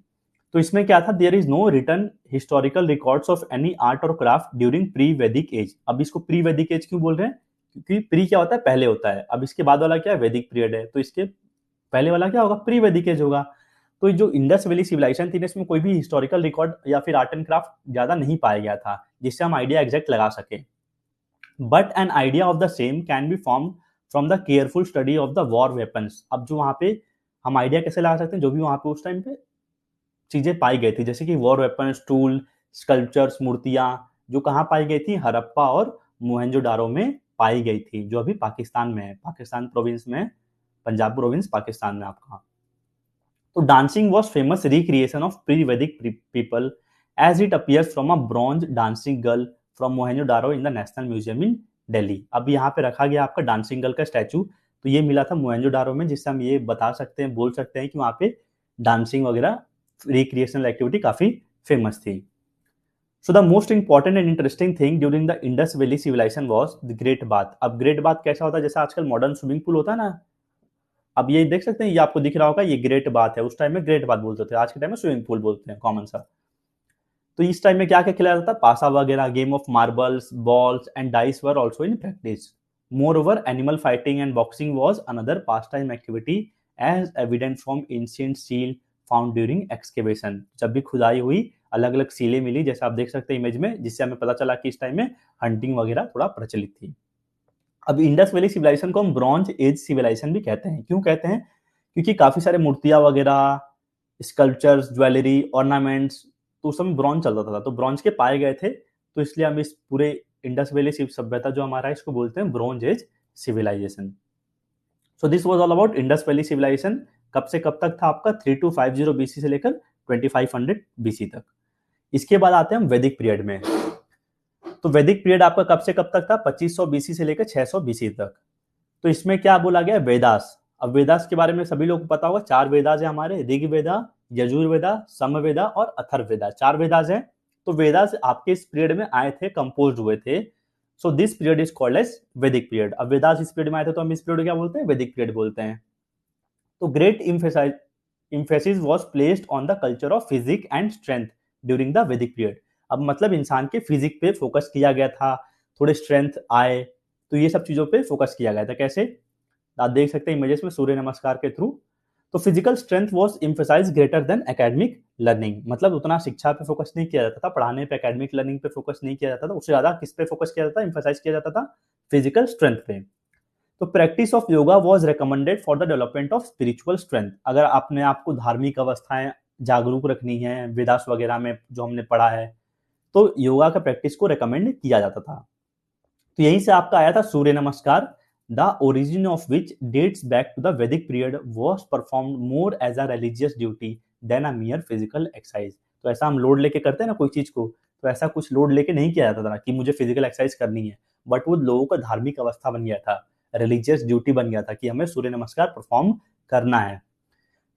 तो इसमें क्या था, there is no return historical records of any art और craft during pre Vedic age. अब इसको प्री वैदिक एज क्यों बोल रहे हैं, क्योंकि प्री क्या होता है, पहले होता है। अब इसके बाद वाला क्या है, वैदिक पीरियड है, तो इसके पहले वाला क्या होगा, प्री वैदिक एज होगा। तो जो इंडस वैली सिविलाइजेशन थी, इसमें कोई भी हिस्टोरिकल रिकॉर्ड या फिर आर्ट एंड क्राफ्ट ज्यादा नहीं पाया गया था जिससे हम आइडिया एग्जैक्ट लगा सके। But an idea of the same can be form from the careful study of the war weapons. अब जो वहां पे हम आइडिया कैसे लगा सकते हैं, जो भी वहां पे उस टाइम पे चीजें पाई गई थी, जैसे कि वॉर वेपन्स, टूल, स्कल्पचर्स, मूर्तियां, जो कहाँ पाई गई थी, हड़प्पा और मोहनजोदारो में पाई गई थी, जो अभी पाकिस्तान में है, पाकिस्तान प्रोविंस में, पंजाब प्रोविंस पाकिस्तान में आपका। तो dancing was famous recreation of pre Vedic people as it appears from a bronze dancing girl from Mohenjodaro in the national museum in Delhi. अब यहाँ पे रखा गया आपका डांसिंग गर्ल का स्टैचू, तो ये मिला था मोहनजोदारो में, जिससे हम ये बता सकते हैं, बोल सकते हैं कि वहाँ पे डांसिंग वगैरह रिक्रिएशनल एक्टिविटी काफी फेमस थी। So the most important and interesting thing during the Indus Valley civilization was the Great Bath। अब ग्रेट बाथ कैसा होता है, जैसा आजकल मॉडर्न स्विमिंग पूल होता है ना, अब ये देख सकते हैं, ये आपको दिख रहा होगा, ये ग्रेट बाथ है। उस टाइम में ग्रेट बाथ बोलते थे, आज के टाइम में स्विमिंग पूल बोलते हैं कॉमन सा। तो इस टाइम में क्या क्या खिलाया जाता है, पासा वगैरह, game of marbles, balls and dice were also in practice. Moreover animal fighting and boxing was another pastime activity as evident from ancient seal found during excavation. जब भी खुदाई हुई, अलग अलग सीलें मिली, जैसे आप देख सकते हैं इमेज में, जिससे हमें पता चला कि इस टाइम में हंटिंग वगैरह थोड़ा प्रचलित थी। अब इंडस वैली सिविलाइजेशन को हम ब्रॉन्ज एज सिविलाइजेशन भी कहते हैं। क्यों कहते हैं, क्योंकि काफी सारे मूर्तियां वगैरह, स्कल्पचर्स, ज्वेलरी, ऑर्नामेंट्स, तो उस समय ब्रॉन्ज चलता था, तो ब्रॉन्ज के पाए गए थे, तो इसलिए हम इस पूरे इंडस वैली सभ्यता जो हमारा है, इसको बोलते हैं bronze age civilisation. So this was all about Indus valley civilisation. कब से कब तक था आपका, 3250 BC से लेकर 2500 BC तक। इसके बाद आते हैं हम वैदिक पीरियड में। तो वैदिक पीरियड आपका कब से कब तक था? 2500 BC से लेकर 600 BC तक। तो इसमें क्या बोला गया? वेदास। अब वेदास के बारे में सभी लोग को पता होगा, 4 वेदास है हमारे, ऋग्वेदा, यजुर्वेदा, सामवेदा और अथर्ववेदा, 4 वेदास हैं। तो वेदास आपके इस पीरियड में आए थे, कंपोज हुए थे। So this period is called as Vedic period. अब वेदास इस पीरियड में आए थे तो हम इस पीरियड क्या बोलते हैं? वैदिक पीरियड बोलते हैं। तो great emphasis was placed on the culture of physics and strength during the Vedic period। अब मतलब इंसान के फिजिक पे फोकस किया गया था, थोड़े स्ट्रेंथ आए, तो ये सब चीजों पे फोकस किया गया था। कैसे? आप देख सकते हैं इमेजेस में सूर्य नमस्कार के थ्रू। तो physical strength was emphasized greater than academic learning. मतलब उतना शिक्षा पे फोकस नहीं किया जाता था, पढ़ाने पे, एकेडमिक लर्निंग पे फोकस नहीं किया जाता था, उससे ज्यादा किस पे फोकस किया जाता था? एम्फसाइज किया जाता था फिजिकल स्ट्रेंथ पे। तो practice of yoga was recommended for the development of spiritual strength. अगर आपने आपको धार्मिक अवस्थाएं जागरूक रखनी है, वेदास वगैरह में जो हमने पढ़ा है, तो योगा का प्रैक्टिस को रिकमेंड किया जाता था। तो यहीं से आपका आया था Surya Namaskar. The origin of which dates back to the Vedic period was performed more as a religious duty than a mere physical exercise. तो ऐसा हम लोड लेके करते हैं ना कोई चीज को, तो ऐसा कुछ लोड लेके नहीं किया जाता था कि मुझे फिजिकल एक्सरसाइज करनी है, बट वो लोगों का धार्मिक अवस्था बन गया था, रिलीजियस ड्यूटी बन गया था कि हमें सूर्य नमस्कार परफॉर्म करना है।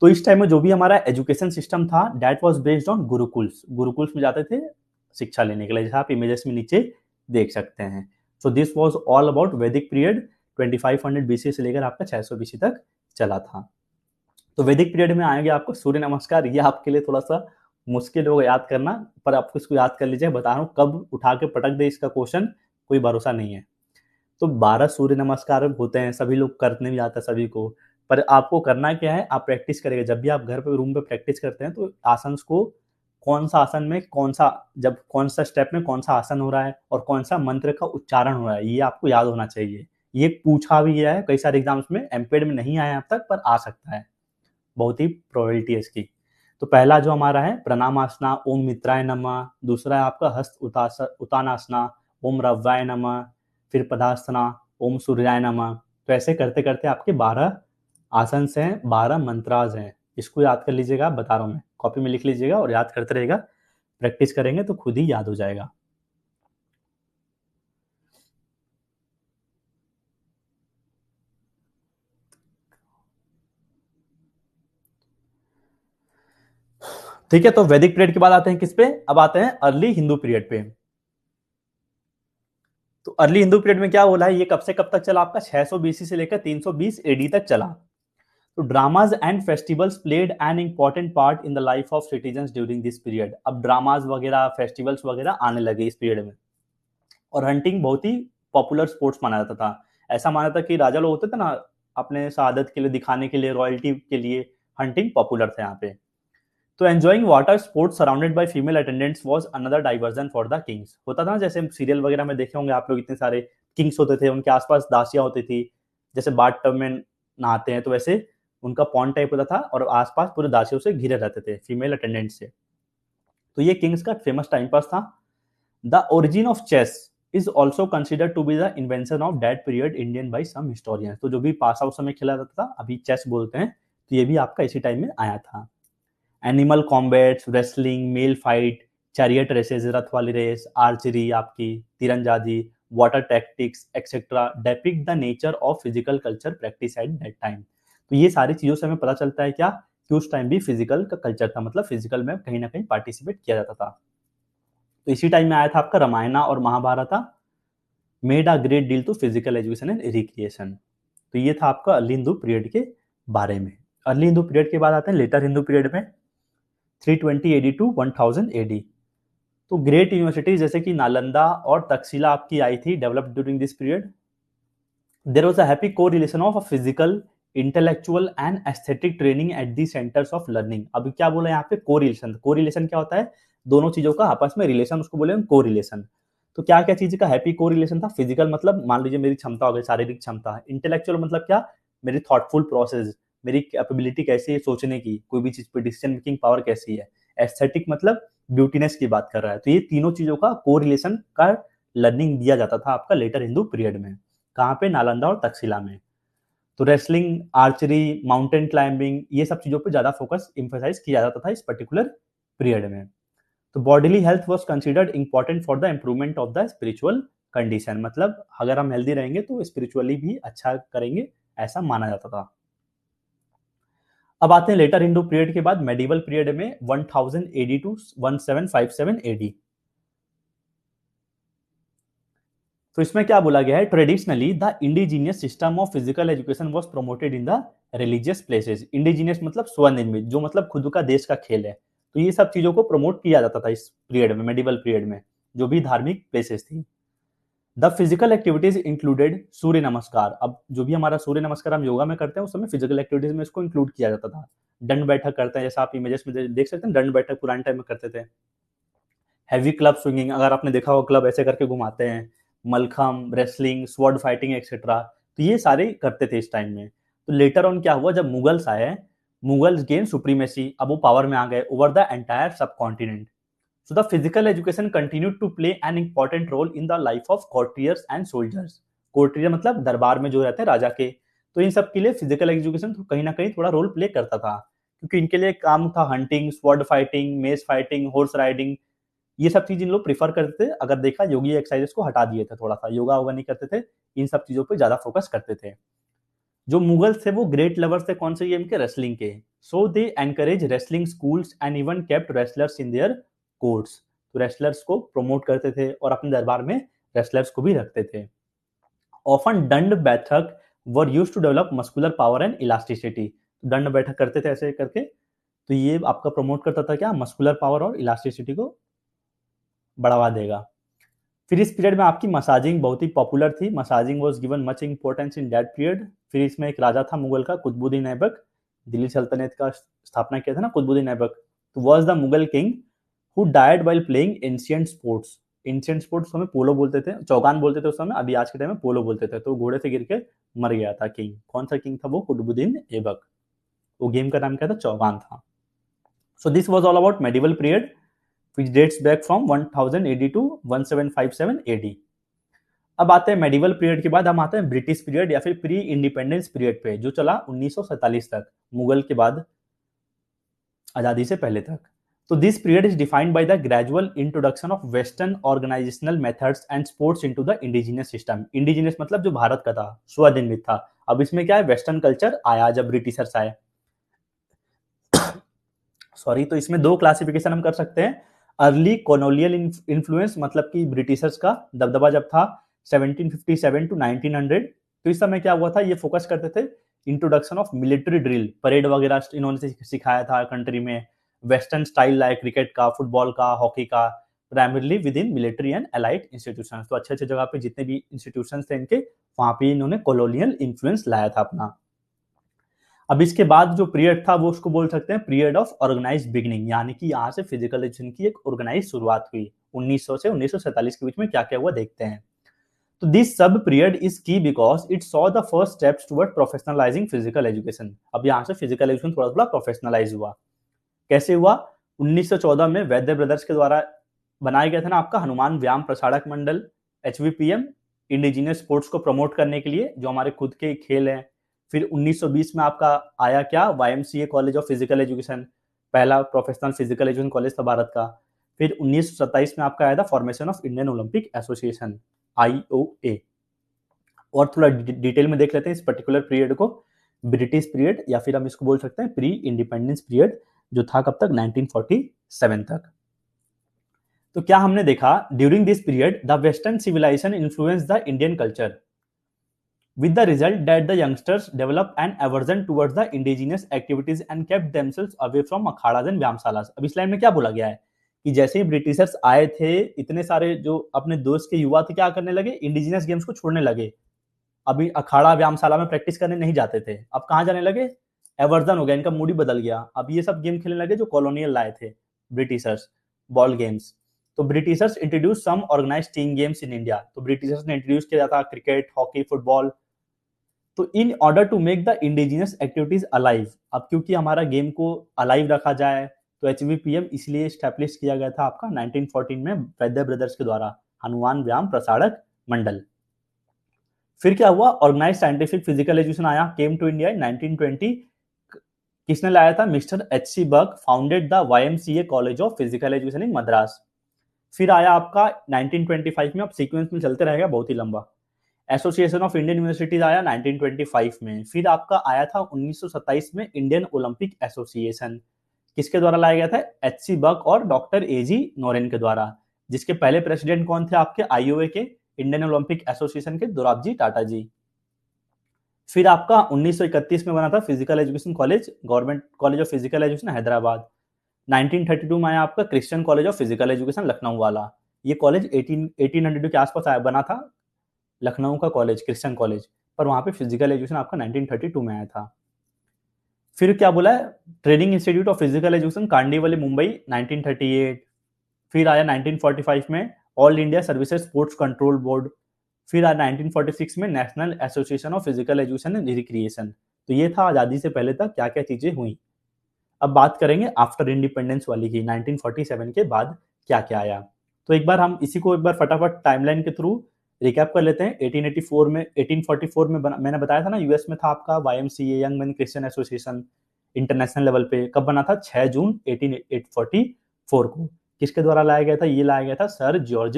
तो इस टाइम में जो भी हमारा एजुकेशन सिस्टम था, that was based on gurukuls. Gurukuls में जाते थे शिक्षा लेने के लिए, जैसे आप इमेजेस में नीचे देख सकते हैं। सो दिस वाज ऑल अबाउट वैदिक पीरियड। 2500 BC से लेकर आपका 600 BC तक चला था। तो वैदिक पीरियड में आएंगे आपको सूर्य नमस्कार। ये आपके लिए थोड़ा सा मुश्किल होगा याद करना, पर आपको इसको याद कर लीजिए। बता रहा हूँ कब उठा के पटक दे इसका क्वेश्चन, कोई भरोसा नहीं है। तो 12 सूर्य नमस्कार होते हैं, सभी लोग करने भी आता है सभी को, पर आपको करना क्या है? आप प्रैक्टिस करेंगे। जब भी आप घर पे रूम पे प्रैक्टिस करते हैं तो आसन को, कौन सा आसन में कौन सा, जब कौन सा स्टेप में कौन सा आसन हो रहा है और कौन सा मंत्र का उच्चारण हो रहा है, ये आपको याद होना चाहिए। ये पूछा भी गया है कई सारे एग्जाम्स में, एमपेड में नहीं आया अब तक, पर आ सकता है, बहुत ही प्रोबेबिलिटी है इसकी। तो पहला जो हमारा है प्रणामासना, ओम मित्राय नमः। दूसरा है आपका हस्त उतानासना, ओम रव्याय नमः। फिर पदासना, ओम सूर्याय नमः। तो ऐसे करते करते आपके 12 आसन हैं, 12 मंत्राज हैं। इसको याद कर लीजिएगा, बता रहा हूँ मैं, कॉपी में लिख लीजिएगा और याद करते रहेगा। प्रैक्टिस करेंगे तो खुद ही याद हो जाएगा। ठीक है, तो वैदिक पीरियड के बाद आते हैं किस पे? अब आते हैं अर्ली हिंदू पीरियड पे। तो अर्ली हिंदू पीरियड में क्या बोला है? ये कब से कब तक चला आपका? 600 BC से लेकर 320 AD तक चला। तो dramas and festivals played an important part in the life of citizens during this period. अब ड्रामाज वगैरह, फेस्टिवल्स वगैरह आने लगे इस पीरियड में। और हंटिंग बहुत ही पॉपुलर स्पोर्ट्स माना जाता था। ऐसा माना था कि राजा लोग होते थे ना, अपने शहादत के लिए, दिखाने के लिए, रॉयल्टी के लिए हंटिंग पॉपुलर था यहाँ पे। तो enjoying water sports surrounded by female attendants was another diversion for the Kings. होता था ना, जैसे सीरियल वगैरह में देखे होंगे आप लोग, इतने सारे किंग्स होते थे, उनके आसपास दासियां होती थी। जैसे बाथ टब में नहाते हैं तो वैसे उनका पॉन्ड टाइप होता था और आसपास पूरे दासियों से घिरे रहते थे, फीमेल अटेंडेंट से। तो ये किंग्स का फेमस टाइम पास था। The origin of chess is also considered to be the invention of that period Indian by some historians. तो जो भी पास आउट समय खेला जाता था, अभी चेस बोलते हैं, तो ये भी आपका इसी टाइम में आया था। Animal combats, wrestling, male fight, chariot races, रथ वाली रेस, आर्चरी आपकी, तीरंदाजी, water tactics etcetera depict the nature of physical culture practice at that time. तो ये सारी चीजों से हमें पता चलता है क्या, कि उस टाइम भी फिजिकल का कल्चर था, मतलब फिजिकल में कहीं ना कहीं पार्टिसिपेट किया जाता था। तो इसी टाइम में आया था आपका रामायणा और Mahabharata, made a great deal to physical education and recreation. तो ये था आपका अर्ली हिंदू पीरियड के बारे में। अर्ली हिंदू पीरियड के बाद आते हैं लेटर हिंदू पीरियड में, 320 AD टू 1000 AD। तो ग्रेट यूनिवर्सिटीज जैसे कि नालंदा और तक्षशिला आपकी आई थी, developed during this period. There was a happy correlation of a physical, intellectual and aesthetic training at the centres of learning. अब क्या बोला यहाँ पे? कोरिलेशन। कोरिलेशन क्या होता है? दोनों चीजों का आपस में रिलेशन, उसको बोले हम कोरिलेशन। तो क्या क्या चीज का हैप्पी कोरिलेशन था? फिजिकल मतलब मान लीजिए मेरी क्षमता हो गई, शारीरिक क्षमता। इंटेलेक्चुअल मतलब क्या? मेरी थॉटफुल प्रोसेस, मेरी कैपेबिलिटी कैसी है सोचने की, कोई भी चीज पे डिसीजन मेकिंग पावर कैसी है। एस्थेटिक मतलब ब्यूटीनेस की बात कर रहा है। तो ये तीनों चीजों का कोरिलेशन का लर्निंग दिया जाता था आपका लेटर हिंदू पीरियड में। कहाँ पे? नालंदा और तक्षशिला में। तो रेसलिंग, आर्चरी, माउंटेन क्लाइंबिंग, ये सब चीज़ों पे ज़्यादा फोकस एम्फसाइज किया जाता था इस पर्टिकुलर पीरियड में। तो bodily health was considered important for the improvement of the spiritual condition, मतलब अगर हम हेल्दी रहेंगे तो स्पिरिचुअली भी अच्छा करेंगे, ऐसा माना जाता था। अब आते हैं लेटर हिंदू पीरियड के बाद मेडिवल पीरियड में 1000 एडी टू 1757 एडी। तो इसमें क्या बोला गया है, traditionally the indigenous system of physical education was promoted in the religious places. Indigenous मतलब स्वनिर्मित, जो मतलब खुद का देश का खेल है। तो ये सब चीजों को प्रमोट किया जाता था इस पीरियड में, मेडिवल पीरियड में, जो भी धार्मिक प्लेसेस थी। द फिजिकल एक्टिविटीज इंक्लूडेड सूर्य नमस्कार। अब जो भी हमारा सूर्य नमस्कार हम योगा में करते हैं, उस समय फिजिकल एक्टिविटीज में इसको इंक्लूड किया जाता था। दंड बैठक करते हैं, जैसा आप इमेजेस में देख सकते हैं, दंड बैठक पुराने टाइम में करते थे। हैवी क्लब स्विंगिंग, अगर आपने देखा हो क्लब ऐसे करके घुमाते हैं, mallakhamb, wrestling, sword fighting etcetera, तो ये सारे करते थे इस टाइम में। तो लेटर ऑन क्या हुआ, जब मुगल्स आए, मुगल्स गेन सुप्रीमेसी, अब वो पावर में आ गए ओवर द एंटायर सब continent. So the physical education continued to play an important role in the life of courtiers and soldiers. courtier मतलब दरबार में जो रहते हैं राजा के, तो इन सब के लिए फिजिकल एजुकेशन तो कहीं ना कहीं थोड़ा रोल प्ले करता था, क्योंकि इनके लिए काम था हंटिंग, स्वॉर्ड फाइटिंग, मेज फाइटिंग, हॉर्स राइडिंग, ये सब चीज इन लोग प्रीफर करते थे। अगर देखा, योगी एक्सरसाइजेस को हटा दिए थे, थोड़ा सा योगा वोगा नहीं करते थे, इन सब चीजों पे ज्यादा फोकस करते थे। जो मुगल्स थे वो ग्रेट लवर्स थे कौन से गेम के, रेसलिंग के। So they encourage wrestling schools and even kept wrestlers in their courts. तो रेसलर्स को प्रमोट करते थे और अपने दरबार में रेसलर्स को भी रखते थे। Often dand baithak were used to develop muscular power and elasticity. दंड बैठक करते थे ऐसे करके, तो ये आपका प्रमोट करता था क्या, मस्कुलर पावर और इलास्टिसिटी को बढ़ावा देगा। फिर इस पीरियड में आपकी मसाजिंग बहुत ही पॉपुलर थी। Massaging was given much importance in that period. फिर इसमें एक राजा था मुगल का, कुतुबुद्दीन ऐबक, दिल्ली सल्तनत का स्थापना किया था ना कुतुबुद्दीन ऐबक। तो was the Mughal king who died while playing ancient sports. Ancient sports हमें पोलो बोलते थे, चौगान बोलते थे उस समय, अभी आज के टाइम में पोलो बोलते थे। तो घोड़े से गिर के मर गया था किंग। कौन सा किंग था वो, कुतुबुद्दीन ऐबक। वो गेम का नाम क्या था, चौगान था। सो this was all about medieval period which dates back from 1000 AD to 1757 AD। अब आते हैं मेडिवल पीरियड के बाद हम आते हैं ब्रिटिश पीरियड या फिर प्री इंडिपेंडेंस पीरियड पे, जो चला 1947 तक, मुगल के बाद, आजादी से पहले तक। तो this period is defined by the gradual introduction of western organisational methods and sports into the indigenous system. Indigenous मतलब जो भारत का था, स्वनिर्मित था। अब इसमें क्या है, वेस्टर्न कल्चर आया जब ब्रिटिशर्स आए। सॉरी, तो इसमें दो क्लासिफिकेशन हम कर सकते हैं। अर्ली कॉलोनियल इन्फ्लुएंस, मतलब कि ब्रिटिशर्स का दबदबा जब था 1757 टू 1900, तो इस समय क्या हुआ था, ये फोकस करते थे introduction of military drill, parade वगैरह इन्होंने सिखाया था कंट्री में। वेस्टर्न स्टाइल लाइक क्रिकेट का, फुटबॉल का, हॉकी का, primarily with in military and allied institution. तो अच्छे अच्छे जगह पे जितने भी इंस्टीट्यूशन थे इनके, वहां पे इन्होंने कॉलोनियल इन्फ्लुएंस लाया था अपना। अब इसके बाद जो पीरियड था वो उसको बोल सकते हैं पीरियड ऑफ ऑर्गेनाइज्ड बिगिनिंग, यानी कि यहाँ से फिजिकल एजुकेशन की एक ऑर्गेनाइज शुरुआत हुई। 1900 से 1947 के बीच में क्या क्या हुआ देखते हैं। तो this sub period is key because it saw the first steps toward professionalizing physical education. अब यहाँ से फिजिकल एजुकेशन थोड़ा थोड़ा प्रोफेशनलाइज हुआ। कैसे हुआ, 1914 में वैद्य ब्रदर्स के द्वारा बनाया गया था ना आपका हनुमान व्यायाम प्रसारक मंडल, HVPM, इंडिजिनियस स्पोर्ट्स को प्रमोट करने के लिए, जो हमारे खुद के खेल हैं। फिर 1920 में आपका आया क्या, YMCA college of physical education, पहला प्रोफेशनल फिजिकल एजुकेशन कॉलेज था भारत का। फिर 1927 में आपका आया था formation of Indian Olympic association, IOA। और थोड़ा डिटेल में देख लेते हैं इस पर्टिकुलर पीरियड को, ब्रिटिश पीरियड या फिर हम इसको बोल सकते हैं प्री इंडिपेंडेंस पीरियड, जो था कब तक, 1947 तक। तो क्या हमने देखा, during this period the western civilisation influence the Indian culture with the result that the youngsters develop an aversion towards the indigenous activities and kept themselves away from akhadas and vyamsalas। अब इस line में क्या बोला गया है कि जैसे ही Britishers आए थे, इतने सारे जो अपने दोस्त के युवा थे क्या करने लगे, इंडिजिनस गेम्स को छोड़ने लगे। अभी अखाड़ा व्यायामशाला में प्रैक्टिस करने नहीं जाते थे, अब कहाँ जाने लगे, एवर्जन हो गया, इनका मूड ही बदल गया। अब ये सब गेम खेलने लगे जो कॉलोनियल लाए थे ब्रिटिशर्स, बॉल गेम्स। तो Britishers introduce some organised team games in India. तो ब्रिटिशर्स ने इंट्रोड्यूस किया था क्रिकेट, हॉकी, फुटबॉल। तो in order to make the indigenous activities alive, अब क्योंकि हमारा गेम को अलाइव रखा जाए, तो HVPM इसलिए स्टैब्लिश किया गया था आपका 1914 में वैद्य ब्रदर्स के द्वारा, हनुमान व्यायाम प्रसारक मंडल। फिर क्या हुआ, ऑर्गेनाइज साइंटिफिक फिजिकल एजुकेशन आया, केम टू इंडिया इन 1920। किसने लाया था, mister H C Burg founded the YMCA college of physical education in Madras. फिर आया आपका 1925 में, अब सीक्वेंस में चलते रहेगा बहुत ही लंबा। एसोसिएशन ऑफ इंडियन यूनिवर्सिटीज आया 1925 में। फिर आपका आया था 1927 में इंडियन ओलंपिक एसोसिएशन, किसके द्वारा लाया गया था, एच सी बर्ग और डॉक्टर ए जी नोरेन के द्वारा, जिसके पहले प्रेसिडेंट कौन थे आपके, आईओए के, इंडियन ओलंपिक एसोसिएशन के, दोराबजी टाटा जी। फिर आपका 1931 में बना था physical education college, government college of physical education Hyderabad. 1932 में आया आपका Christian college of physical education Lucknow वाला। ये कॉलेज 1800 के आसपास आया, बना था, लखनऊ का कॉलेज, क्रिश्चियन कॉलेज, पर वहां पे फिजिकल एजुकेशन आपका 1932 में आया था। फिर क्या बोला है, training institute of physical education Kandivali Mumbai 1938। फिर आया 1945 में all India services sports control board. फिर आया 1946 में national association of physical education and recreation. तो ये था आज़ादी से पहले तक क्या क्या चीज़ें हुई। अब बात करेंगे आफ्टर इंडिपेंडेंस वाली की, 1947 के बाद क्या क्या आया। तो एक बार हम इसी को एक बार फटाफट टाइमलाइन के थ्रू रिकैप कर लेते हैं। 1844 में मैंने बताया था ना, यूएस में था आपका YMCA young man Christian association, international level पे कब बना था, 6 जून 1844 को। किसके द्वारा लाया गया था, ये लाया गया था सर जॉर्ज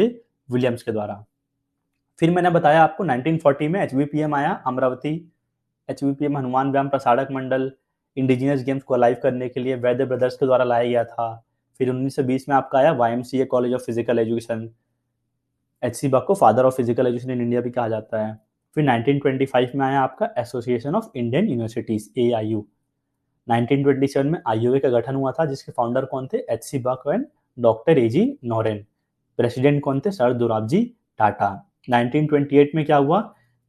विलियम्स के द्वारा। फिर मैंने बताया आपको 1940 में HBPM आया अमरावती, HBPM हनुमान व्यायाम प्रसारक मंडल, इंडिजिनियस गेम्स को अलाइव करने के लिए वैद्य ब्रदर्स के द्वारा लाया गया था। फिर 1920 में आपका आया YMCA college of physical education, H C Burg को father of physical education in India भी कहा जाता है। फिर 1925 में आया आपका association of Indian universities AIU। 1927 में IOA का गठन हुआ था, जिसके फाउंडर कौन थे, H C Burg and doctor AG Noren. President कौन थे, सर दोराबजी टाटा। 1928 में क्या हुआ,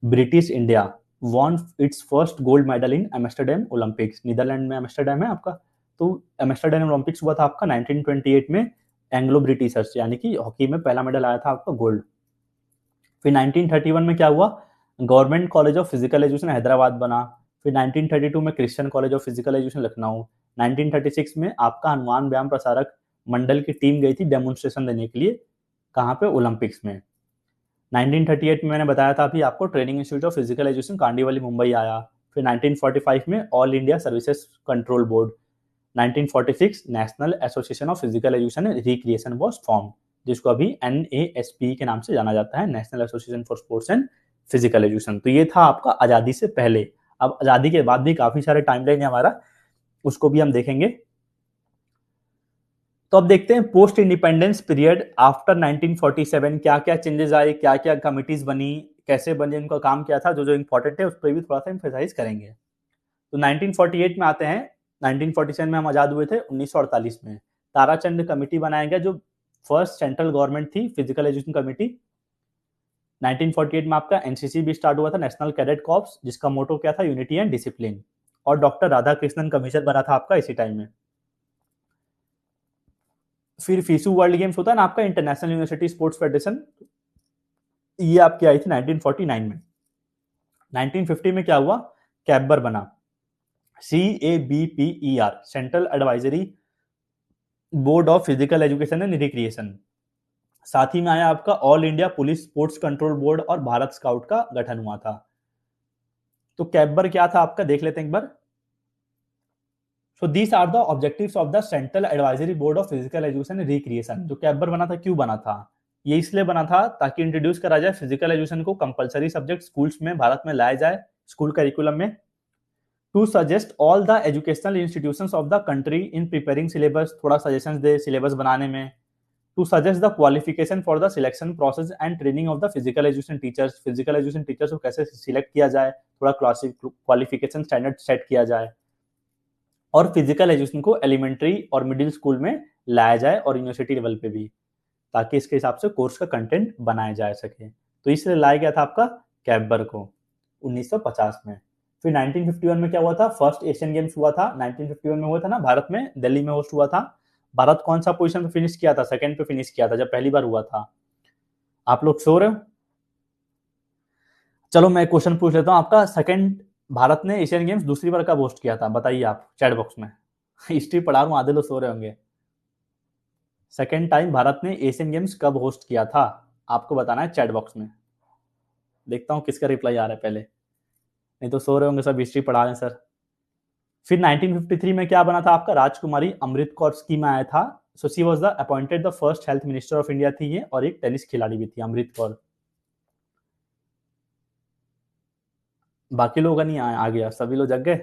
British India won its first gold medal in Amsterdam Olympics. Netherland में एम्स्टर्डम है आपका, तो एम्स्टर्डम ओलंपिक्स हुआ था आपका 1928 में, एंग्लो ब्रिटिशर्स, यानी कि हॉकी में पहला मेडल आया था आपका गोल्ड। फिर 1931 में क्या हुआ, government college of physical education Hyderabad बना। फिर 1932 में Christian college of physical education Lucknow. 1936 में आपका हनुमान व्यायाम प्रसारक मंडल की टीम गई थी डेमोन्स्ट्रेशन देने के लिए, कहाँ पे, ओलंपिक्स में। 1938 में मैंने बताया था अभी आपको, training institute of physical education Kandivali Mumbai आया। फिर 1945 में all India services control board. 1946 national association of physical education and recreation was form, जिसको अभी NASP के नाम से जाना जाता है, national association for sports and physical education. तो ये था आपका आज़ादी से पहले। अब आज़ादी के बाद भी काफ़ी सारे टाइमलाइन है हमारा, उसको भी हम देखेंगे। तो अब देखते हैं पोस्ट इंडिपेंडेंस पीरियड आफ्टर 1947 क्या क्या चेंजेस आए, क्या क्या कमिटीज बनी, कैसे बने, इनका काम क्या था, जो जो इंपॉर्टेंट है उस पर भी थोड़ा सा एम्फेसाइज करेंगे। तो 1948 में आते हैं। 1947 में हम आजाद हुए थे, 1948 में ताराचंद कमेटी बनाया गया, जो फर्स्ट सेंट्रल गवर्नमेंट थी फिजिकल एजुकेशन कमेटी। 1948 में आपका NCC भी स्टार्ट हुआ था, नेशनल कैडेट कॉर्प्स, जिसका मोटो क्या था, यूनिटी एंड डिसिप्लिन। और डॉक्टर राधाकृष्णन कमीशन बना था आपका इसी टाइम में। फिर फीसू वर्ल्ड गेम्स होता है ना आपका, इंटरनेशनल यूनिवर्सिटी स्पोर्ट्स फेडरेशन, ये आपकी आई थी 1949 में। 1950 में क्या हुआ, कैबर बना, CABPER, central advisory board of physical education and recreation. साथ ही में आया आपका all India police sports control board और भारत स्काउट का गठन हुआ था। तो कैबर क्या था आपका, देख लेते हैं एक बार। So these are the objectives of the central advisory board of physical education and recreation. जो कैबर बना था, क्यों बना था, ये इसलिए बना था ताकि इंट्रोड्यूस करा जाए फिजिकल एजुकेशन को कंपलसरी सब्जेक्ट स्कूल्स में भारत में लाया जाए, स्कूल करिकुलम में। To suggest all the educational institutions of the country in preparing syllabus, थोड़ा सजेशंस दे सिलेबस बनाने में। To suggest the qualification for the selection process and training of the physical education teachers, physical education teachers को कैसे select किया जाए, थोड़ा qualification standard set किया जाए। और फिजिकल एजुकेशन को एलिमेंट्री और मिडिल स्कूल में लाया जाए और यूनिवर्सिटी लेवल पे भी, ताकि इसके हिसाब से कोर्स का कंटेंट बनाया जा सके। तो इसलिए लाया गया था आपका कैबर को 1950 में। फिर 1951 में क्या हुआ था, फर्स्ट एशियन गेम्स हुआ था, 1951 में हुआ था ना, भारत में, दिल्ली में होस्ट हुआ था। भारत कौन सा पोजीशन पे फिनिश किया था, सेकंड पे फिनिश किया था जब पहली बार हुआ था। आप लोग सो रहे हो, चलो मैं क्वेश्चन पूछ लेता हूँ आपका। सेकंड भारत ने एशियन गेम्स दूसरी बार कब होस्ट किया था, बताइए आप चैट बॉक्स में। हिस्ट्री पढ़ा रहा हूँ, आधे लोग सो रहे होंगे। सेकेंड टाइम भारत ने एशियन गेम्स कब होस्ट किया था, आपको बताना है चैट बॉक्स में। देखता हूँ किसका रिप्लाई आ रहा है पहले, नहीं तो सो रहे होंगे सब, हिस्ट्री पढ़ा रहे हैं सर। फिर 1953 में क्या बना था आपका, राजकुमारी अमृत कौर स्कीम आया था। So she was the appointed the first health minister of India थी ये, और एक टेनिस खिलाड़ी भी थी अमृत कौर। बाकी लोगों का नहीं आ गया, सभी लोग जग गए।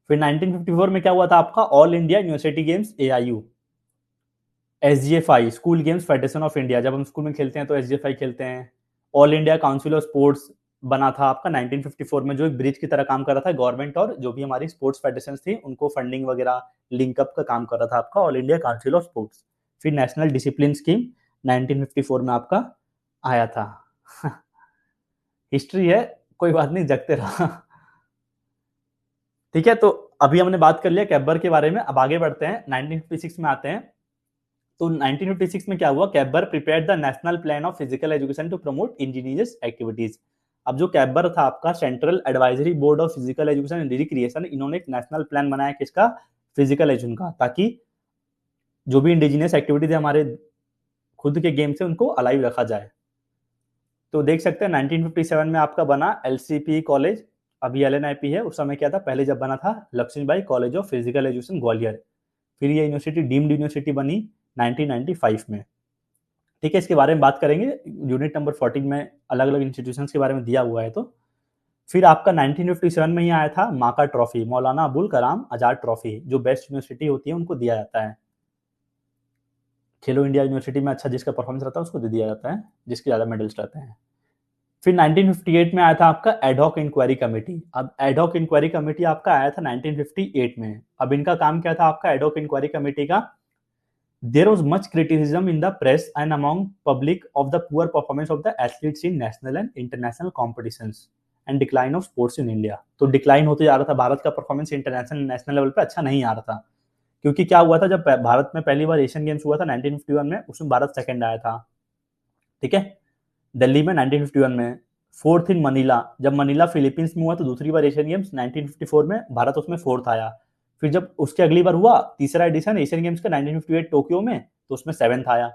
फिर 1954 में क्या हुआ था आपका, all India university games AIU, SGFI school games federation of India, जब हम स्कूल में खेलते हैं तो SGFI खेलते हैं। All India council of sports बना था आपका 1954 में, जो एक ब्रिज की तरह काम कर रहा था, गवर्नमेंट और जो भी हमारी स्पोर्ट्स फेडरेशन थी उनको फंडिंग वगैरह लिंकअप का काम कर रहा था आपका all India council of sports. फिर नेशनल डिसिप्लिन स्कीम 1954 में आपका आया था। हिस्ट्री है, कोई बात नहीं, जगते रहा। ठीक है, तो अभी हमने बात कर लिया कैबर के बारे में, अब आगे बढ़ते हैं 1956 में आते हैं। तो 1956 में क्या हुआ, CABER prepared the national plan of physical education to promote ingenious activities. अब जो कैबर था आपका, central advisory board of physical education and recreation, इन्होंने एक नेशनल प्लान बनाया किसका, फिजिकल एजुकेशन का, ताकि जो भी इंडिजिनियस एक्टिविटीज है हमारे खुद के गेम से, उनको अलाइव रखा जाए। तो देख सकते हैं 1957 में आपका बना LCP कॉलेज, अभी LNIP है, उस समय क्या था, पहले जब बना था Lakshmibai College of physical Education Gwalior. फिर ये यूनिवर्सिटी डीम्ड यूनिवर्सिटी बनी 1995 में। ठीक है, इसके बारे में बात करेंगे, यूनिट नंबर 14 में अलग अलग इंस्टीट्यूशंस के बारे में दिया हुआ है। तो फिर आपका 1957 में ही आया था माका ट्रॉफी, मौलाना अबुल कलाम आजाद ट्रॉफी, जो बेस्ट यूनिवर्सिटी होती है उनको दिया जाता है। खेलो इंडिया यूनिवर्सिटी में अच्छा जिसका परफॉर्मेंस रहता है उसको दे दिया जाता है, जिसके ज्यादा मेडल्स रहते हैं। फिर 1958 में आया था आपका एडहॉक इंक्वायरी कमेटी। अब एडहॉक इंक्वायरी कमेटी आपका आया था 1958 में। अब इनका काम क्या था आपका एडहॉक इंक्वायरी कमेटी का, there was much criticism in the press and among public of the poor performance of the athletes in national and international competitions and decline of sports in India। तो decline होते जा रहा था भारत का performance international national level पे अच्छा नहीं आ रहा था, क्योंकि क्या हुआ था, जब भारत में पहली बार एशियन गेम्स हुआ था 1951 में, उसमें भारत सेकंड आया था। ठीक है, दिल्ली में 1951 में, फोर्थ इन मनीला, जब मनीला फिलीपींस में हुआ तो दूसरी बार एशियन गेम्स 1954 में, भारत उसमें फोर्थ आया। फिर जब उसके अगली बार हुआ तीसरा एडिशन एशियन गेम्स का 1958 टोक्यो में, तो उसमें सेवेंथ आया।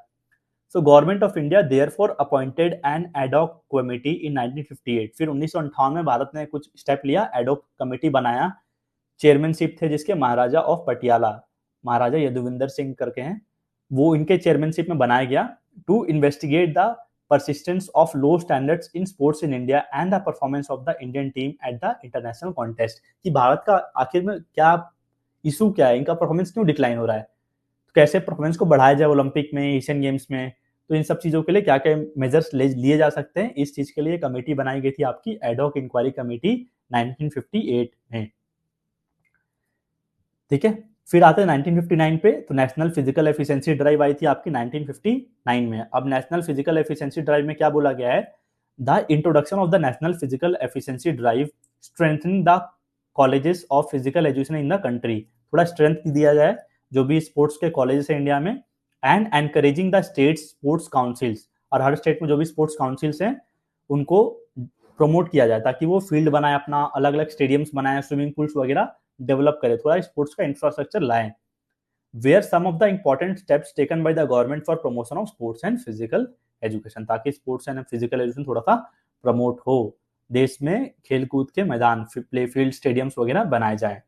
So government of India therefore appointed an ad hoc committee in 1958। फिर 1958 में भारत ने कुछ स्टेप लिया, एडॉक कमेटी बनाया, चेयरमैनशिप थे जिसके महाराजा ऑफ पटियाला, महाराजा यदुविंदर सिंह करके हैं, वो इनके चेयरमैनशिप में बनाया गया, to investigate the persistence of low standards in sports in India and the performance of the Indian team at the international contest। कि भारत का आखिर में क्या इशू क्या है, इनका परफॉर्मेंस क्यों डिक्लाइन हो रहा है, तो कैसे परफॉर्मेंस को बढ़ाया जाए ओलंपिक में, एशियन गेम्स में, तो इन सब चीजों के लिए क्या क्या मेजर्स लिए जा सकते हैं, इस चीज के लिए कमेटी बनाई गई थी आपकी एडहॉक इंक्वायरी कमेटी 1958 में। ठीक है, फिर आते हैं 1959 पे, तो नेशनल फिजिकल एफिशिएंसी ड्राइव आई थी आपकी 1959 में। अब नेशनल फिजिकल एफिशिएंसी ड्राइव में क्या बोला गया है, the introduction of the national physical efficiency drive strengthening the colleges of physical education in the country, थोड़ा स्ट्रेंथ दिया जाए जो भी स्पोर्ट्स के कॉलेजेस है इंडिया में, and encouraging the state sports councils, और हर स्टेट में जो भी स्पोर्ट्स काउंसिल्स हैं उनको प्रमोट किया जाए, ताकि वो फील्ड बनाए अपना, अलग अलग स्टेडियम्स बनाए, स्विमिंग पूल्स वगैरह डेवलप करे, थोड़ा स्पोर्ट्स का इंफ्रास्ट्रक्चर लाएं। Where some of the important steps taken by the government for promotion of sports and physical education, ताकि स्पोर्ट्स एंड फिजिकल एजुकेशन थोड़ा सा प्रमोट हो, देश में खेलकूद के मैदान, प्ले फील्ड, स्टेडियम्स वगैरह बनाए जाए।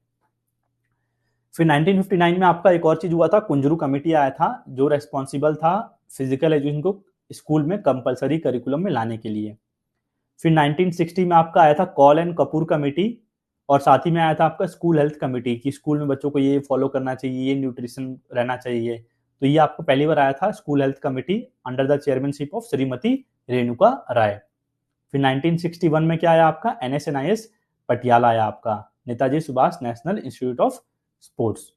फिर 1959 में आपका एक और चीज हुआ था, कुंजरू कमेटी आया था, जो रेस्पॉन्सिबल था फिजिकल एजुकेशन को स्कूल में कंपलसरी करिकुलम में लाने के लिए। फिर 1960 में आपका आया था कॉल एंड कपूर कमेटी, और साथ ही में आया था आपका स्कूल हेल्थ कमेटी, कि स्कूल में बच्चों को ये फॉलो करना चाहिए, ये न्यूट्रिशन रहना चाहिए। तो ये आपको पहली बार आया था school health committee under the chairmanship of Shrimati Renuka Ray. फिर 1961 में क्या आया आपका, NSNIS पटियाला आया आपका, Netaji Subhash national institute of sports.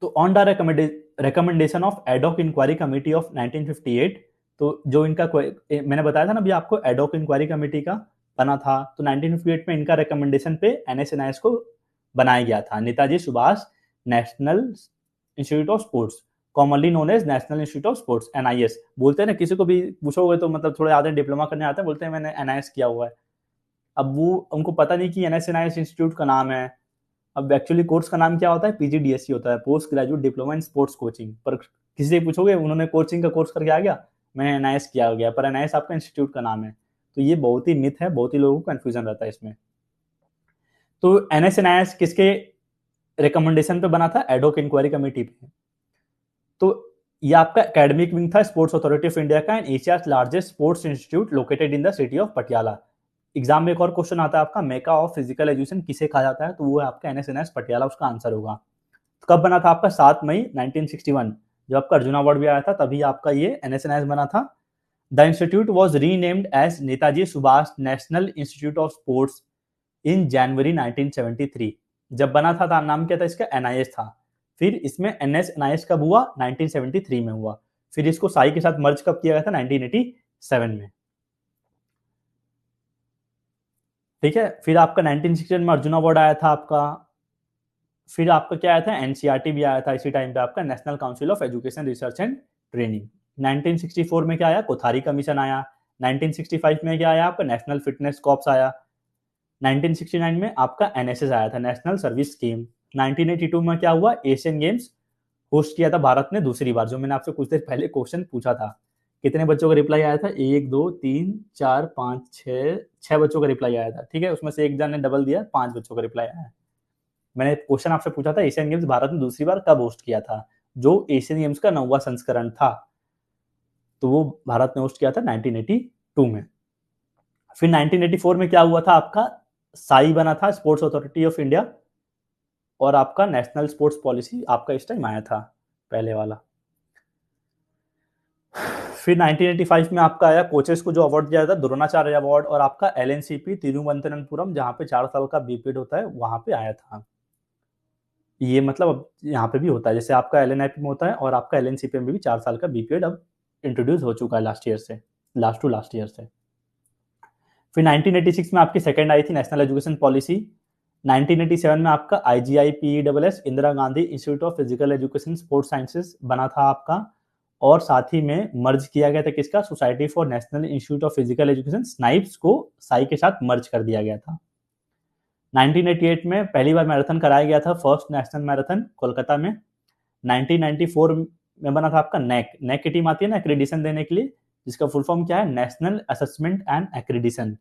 तो on the recommendation of ad hoc inquiry committee of 1958, तो जो इनका मैंने बताया था ना अभी आपको, एडॉक इंक्वायरी कमेटी का बना था, तो 1958 में इनका रिकमेंडेशन पे NSNIS को बनाया गया था, Netaji Subhash national institute of Sports, commonly known as National institute of Sports, NIS बोलते हैं ना, किसी को भी पूछोगे तो मतलब थोड़े आधे डिप्लोमा करने आते हैं, बोलते हैं मैंने NIS किया हुआ है। अब वो उनको पता नहीं कि NSNIS इंस्टीट्यूट का नाम है। अब एक्चुअली कोर्स का नाम क्या होता है, PGDSC होता है, post graduate diploma in sports coaching. पर किसी से पूछोगे उन्होंने कोचिंग का कोर्स करके आ गया, मैंने एनआईएस किया गया, पर एनआईएस आपका इंस्टीट्यूट का नाम है। तो ये बहुत ही मिथ है, बहुत ही लोगों को कंफ्यूजन रहता है इसमें। तो एनएसएनआईएस किसके रिकमेंडेशन पे बना था? एडोक इंक्वायरी कमेटी पे। तो ये आपका एकेडमिक विंग था स्पोर्ट्स अथॉरिटी ऑफ इंडिया का, and Asia largest sports institute located in the city of Patiala. Exam में एक और क्वेश्चन आता है आपका, मेका ऑफ फिजिकल एजुकेशन किसे कहा जाता है? तो वो है आपका एनएसएनएस पटियाला, उसका आंसर होगा। तो कब बना था आपका? 7 मई 1961, जब आपका अर्जुन अवार्ड भी आया था, तभी आपका ये एनएसएनएस बना था। The institute was renamed as Netaji Subhash national institute of sports in January 1973। जब बना था नाम क्या था इसका? एनआईएस था। फिर इसमें एनएसएनआईएस कब हुआ? 1973 में हुआ। फिर इसको साई के साथ मर्ज कब किया गया था? 1987 में। ठीक है, फिर आपका 1961 में अर्जुन अवार्ड आया था आपका। फिर आपका क्या आया था? एनसीईआरटी भी आया था इसी टाइम पे आपका, national Council of education research and training. 1964 में क्या आया? कोथारी कमीशन आया। 1965 में क्या आया आपका? नेशनल फिटनेस कॉर्प्स आया। 1969 में आपका एनएसएस आया था, नेशनल सर्विस स्कीम। 1982 में क्या हुआ? एशियन गेम्स होस्ट किया था भारत ने दूसरी बार, जो मैंने आपसे कुछ देर पहले क्वेश्चन पूछा था। कितने बच्चों का रिप्लाई आया था? 1 2 3 4 5 6 6 बच्चों का रिप्लाई आया था। ठीक है, उसमें से एक जन ने डबल दिया, 5 बच्चों का रिप्लाई आया। मैंने क्वेश्चन आपसे पूछा था एशियन गेम्स भारत ने दूसरी बार कब होस्ट किया था, जो एशियन गेम्स का 9वां संस्करण था, तो वो भारत ने होस्ट किया था 1982 में। फिर 1984 में क्या हुआ था आपका? साई बना था, स्पोर्ट्स अथॉरिटी ऑफ इंडिया, और आपका नेशनल स्पोर्ट्स पॉलिसी आपका इस टाइम आया था, पहले वाला। फिर 1985 में आपका आया कोचेस को जो अवार्ड दिया था, द्रोणाचार्य अवार्ड, और आपका एलएनसीपी तिरुवनंतपुरम, जहां पे 4 साल का बीपीएड होता है, वहां पे आया था। ये मतलब अब यहाँ पे भी होता है, जैसे आपका एलएनआईपी में होता है, और आपका एलएनसीपी में भी 4 साल का बीपीएड अब इंट्रोड्यूस हो चुका है लास्ट ईयर से, लास्ट टू लास्ट ईयर से। फिर 1986 में आपकी सेकंड आई थी नेशनल एजुकेशन पॉलिसी। 1987 में आपका IGIPESS Indira Gandhi institute of physical education sports sciences बना था आपका, और साथ ही में मर्ज किया गया था किसका? Society for national institute of physical education Snipes को साई के साथ मर्ज कर दिया गया था। 1988 में पहली बार मैराथन कराया गया था, फर्स्ट नेशनल मैराथन कोलकाता में। 1994 में बना था आपका नेक। नेक की टीम आती है ना एक्रेडिशन देने के लिए, जिसका फुल फॉर्म क्या है? National assessment and accreditation.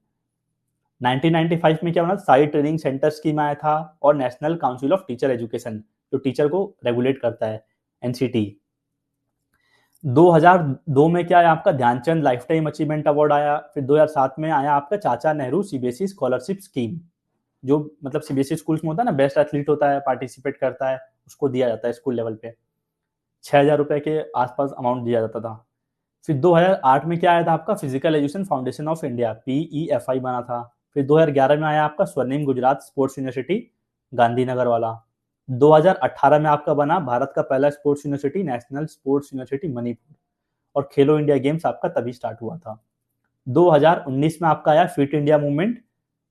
1995 में क्या बना? साई ट्रेनिंग सेंटर स्कीम आया था, और National Council of Teacher Education, जो टीचर को रेगुलेट करता है, एनसीटी। 2002 में क्या आया आपका? Dhyan Chand lifetime achievement award आया। फिर 2007 में आया आपका चाचा नेहरू सीबीएसई स्कॉलरशिप स्कीम, जो मतलब सीबीएसई स्कूल में होता है ना, बेस्ट एथलीट होता है, पार्टिसिपेट करता है, उसको दिया जाता है स्कूल लेवल पे। 6,000 रुपए के आसपास अमाउंट दिया जाता था। फिर 2008 में क्या आया था आपका? Physical education foundation of India, PEFI बना था। फिर 2011 में आया आपका स्वर्णिम गुजरात स्पोर्ट्स यूनिवर्सिटी, गांधीनगर वाला। 2018 में आपका बना भारत का पहला sports university, national sports university Manipur, और खेलो इंडिया गेम्स आपका तभी स्टार्ट हुआ था। 2019 में आपका आया फिट इंडिया मूवमेंट,